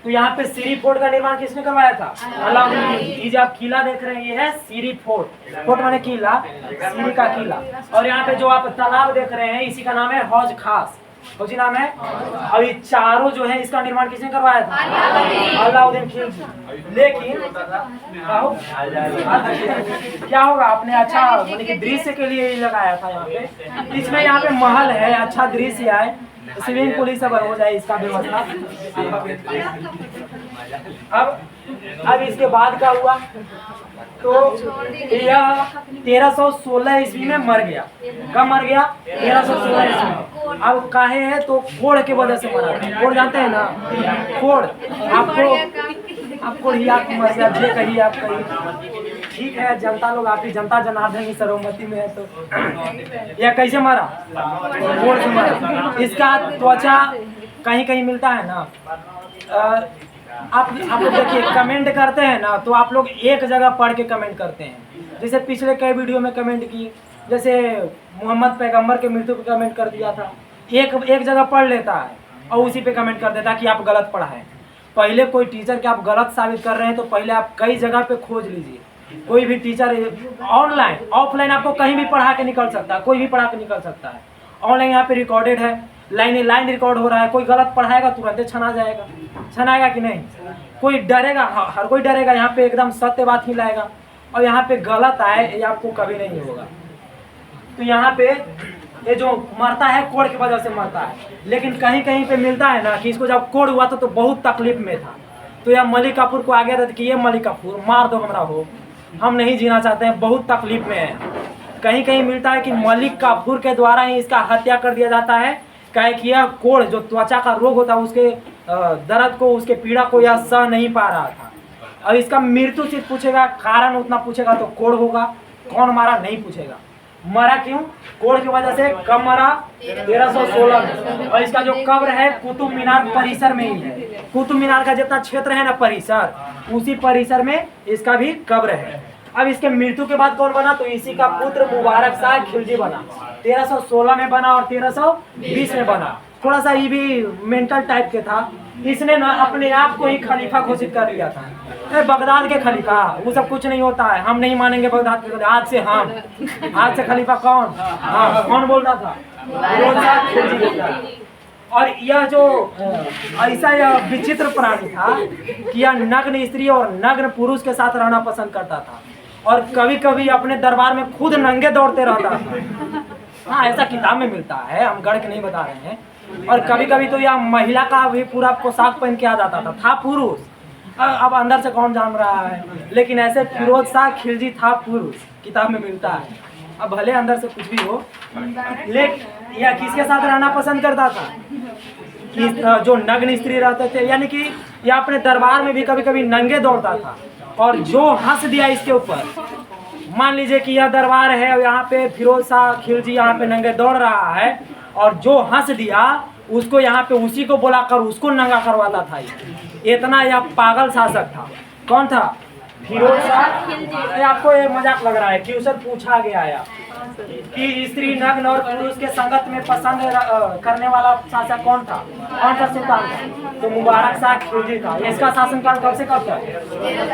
तो यहाँ पे सीरी फोर्ट का निर्माण किसने करवाया था? अलाउद्दीन। ये जो आप किला देख रहे हैं ये है सीरी फोर्ट। फोर्ट माने किला, सीरी का किला। और यहाँ पे जो आप तालाब देख रहे हैं इसी का नाम है हौज खास, उसी नाम है। और ये चारों जो है इसका निर्माण किसने करवाया था? अलाउद्दीन खिलजी। लेकिन क्या होगा, आपने अच्छा माने कि दृश्य के लिए ही लगाया था यहाँ पे। इसमें यहाँ पे महल है, अच्छा दृश्य आए, स्विमिंग पूल सब हो जाए इसका व्यवस्था। अब इसके बाद क्या हुआ? तो यह 1316 ईस्वी में मर गया। कब मर गया? 1316 ईस्वी में। अब काहे है तो कोढ़ की वजह से मरा था। कोढ़ जानते हैं ना? कोढ़ आपको ही आप मर गया, जे कहिए आप कहिए। ठीक है, जनता लोग आपकी जनता जनार्दन की सर्वमति में है। तो यह कैसे मरा? कोढ़ से मरा। इसका त्वचा कहीं कहीं मिलता है ना। आप लोग देखिए कमेंट करते हैं ना, तो आप लोग एक जगह पढ़ के कमेंट करते हैं। जैसे पिछले कई वीडियो में कमेंट की, जैसे मोहम्मद पैगंबर के मृत्यु पे कमेंट कर दिया था। एक जगह पढ़ लेता है और उसी पे कमेंट कर देता है कि आप गलत पढ़ा है। पहले कोई टीचर के आप गलत साबित कर रहे हैं तो पहले आप कई जगह पे खोज लीजिए। कोई भी टीचर ऑनलाइन ऑफलाइन आपको कहीं भी पढ़ा के निकल सकता है, कोई भी पढ़ा के निकल सकता है। ऑनलाइन यहाँ पे रिकॉर्डेड है, लाइन रिकॉर्ड हो रहा है। कोई गलत पढ़ाएगा तुरंत छना जाएगा, छनाएगा कि नहीं? कोई डरेगा? हर कोई डरेगा। यहाँ पे एकदम सत्य बात ही लाएगा, और यहाँ पे गलत आए ये आपको कभी नहीं होगा। तो यहाँ पे ये जो मरता है कोढ़ की वजह से मरता है। लेकिन कहीं कहीं पे मिलता है ना कि इसको जब कोढ़ हुआ था तो बहुत तकलीफ में था, तो यह मलिक काफूर को आ गया था कि ये मलिक काफूर मार दो हमरा हो, हम नहीं जीना चाहते हैं, बहुत तकलीफ में है। कहीं कहीं मिलता है कि मलिक काफूर के द्वारा ही इसका हत्या कर दिया जाता है। काहे कि यह कोढ़ जो त्वचा का रोग होता है उसके दर्द को, उसके पीड़ा को यह सह नहीं पा रहा था। और इसका मृत्यु सिर्फ पूछेगा, कारण उतना पूछेगा तो कोढ़ होगा, कौन मारा नहीं पूछेगा। मरा क्यों? कोढ़ की वजह से। कब मरा? 1316 में। और इसका जो कब्र है कुतुब मीनार परिसर में ही है। कुतुब मीनार का जितना क्षेत्र है ना परिसर, उसी परिसर में इसका भी कब्र है। अब इसके मृत्यु के बाद कौन बना? तो इसी का पुत्र मुबारक शाह खिलजी बना। 1316 में बना और 1320 में बना। थोड़ा सा ये भी मेंटल टाइप के था। इसने ना अपने आप को ही खलीफा घोषित कर लिया था। बगदाद के खलीफा, वो सब कुछ नहीं होता है, हम नहीं मानेंगे बगदाद के। आज से हम, आज से खलीफा कौन? हाँ, कौन बोल रहा था? खिलजी बोल रहा था। और यह जो ऐसा यह विचित्र प्राणी था कि यह नग्न स्त्री और नग्न पुरुष के साथ रहना पसंद करता था, और कभी कभी अपने दरबार में खुद नंगे दौड़ते रहता था। हाँ, ऐसा किताब में मिलता है, हम गढ़ के नहीं बता रहे हैं। और कभी कभी तो यह महिला का भी पूरा पोशाक पहन के आ जाता था पुरुष। अब अंदर से कौन जान रहा है, लेकिन ऐसे फिरोज शाह खिलजी था पुरुष, किताब में मिलता है। अब भले अंदर से कुछ भी हो, लेकिन यह किसके साथ रहना पसंद करता था? कि जो नग्न स्त्री रहते थे, यानी कि यह अपने दरबार में भी कभी कभी नंगे दौड़ता था। और जो हंस दिया इसके ऊपर, मान लीजिए कि यह दरबार है और यहाँ पे फिरोज शाह खिलजी यहाँ पे नंगे दौड़ रहा है, और जो हंस दिया उसको यहाँ पे उसी को बुलाकर उसको नंगा करवाता था। इतना यह पागल शासक था। कौन था? फिरोज शाह। आपको ये मजाक लग रहा है कि उसे पूछा गया है कि स्त्री नग्न और पुरुष के संगत में पसंद करने वाला शासक कौन था? कौन सा सुल्तान था? तो मुबारक शाह खिलजी था। इसका शासनकाल कब से कब तक?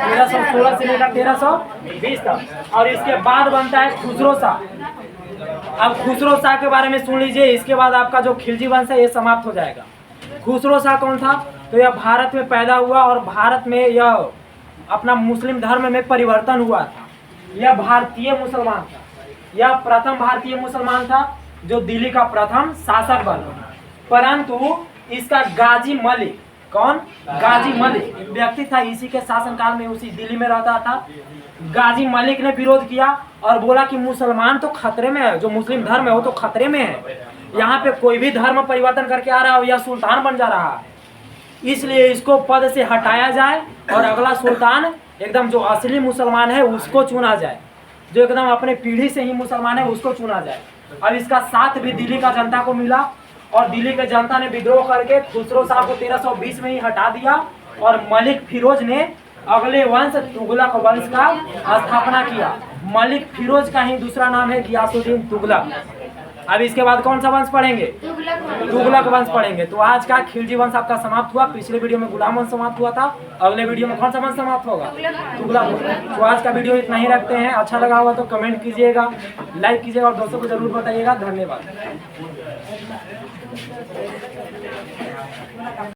1316 से लेकर 1320 तक। और इसके बाद बनता है खुसरो शाह। अब खुसरो शाह के बारे में सुन लीजिए, इसके बाद आपका जो खिलजी वंश है ये समाप्त हो जाएगा। खुसरो शाह कौन था? तो यह भारत में पैदा हुआ और भारत में यह अपना मुस्लिम धर्म में परिवर्तन हुआ था। यह भारतीय मुसलमान था। यह प्रथम भारतीय मुसलमान था जो दिल्ली का प्रथम शासक बना। परंतु इसका गाजी मलिक, कौन? गाजी मलिक एक व्यक्ति था, इसी के शासनकाल में उसी दिल्ली में रहता था। गाजी मलिक ने विरोध किया और बोला कि मुसलमान तो खतरे में है, जो मुस्लिम धर्म है वो तो खतरे में है। यहाँ पे कोई भी धर्म परिवर्तन करके आ रहा है, यह सुल्तान बन जा रहा है, इसलिए इसको पद से हटाया जाए और अगला सुल्तान एकदम जो असली मुसलमान है उसको चुना जाए, जो एकदम अपने पीढ़ी से ही मुसलमान है उसको चुना जाए। अब इसका साथ भी दिल्ली का जनता को मिला और दिल्ली के जनता ने विद्रोह करके खुसरो शाह को 1320 में ही हटा दिया और मलिक फिरोज ने अगले वंश तुगलक वंश का स्थापना किया। मलिक फिरोज का ही दूसरा नाम है गियासुद्दीन तुगलक। अब इसके बाद कौन सा वंश पढ़ेंगे? तुगलक वंश पढ़ेंगे। तो आज का खिलजी वंश आपका समाप्त हुआ। पिछले वीडियो में गुलाम वंश समाप्त हुआ था, अगले वीडियो में कौन सा वंश समाप्त होगा? तुगलक। तो आज का वीडियो इतना ही रखते हैं। अच्छा लगा होगा तो कमेंट कीजिएगा, लाइक कीजिएगा और दोस्तों को जरूर बताइएगा। धन्यवाद।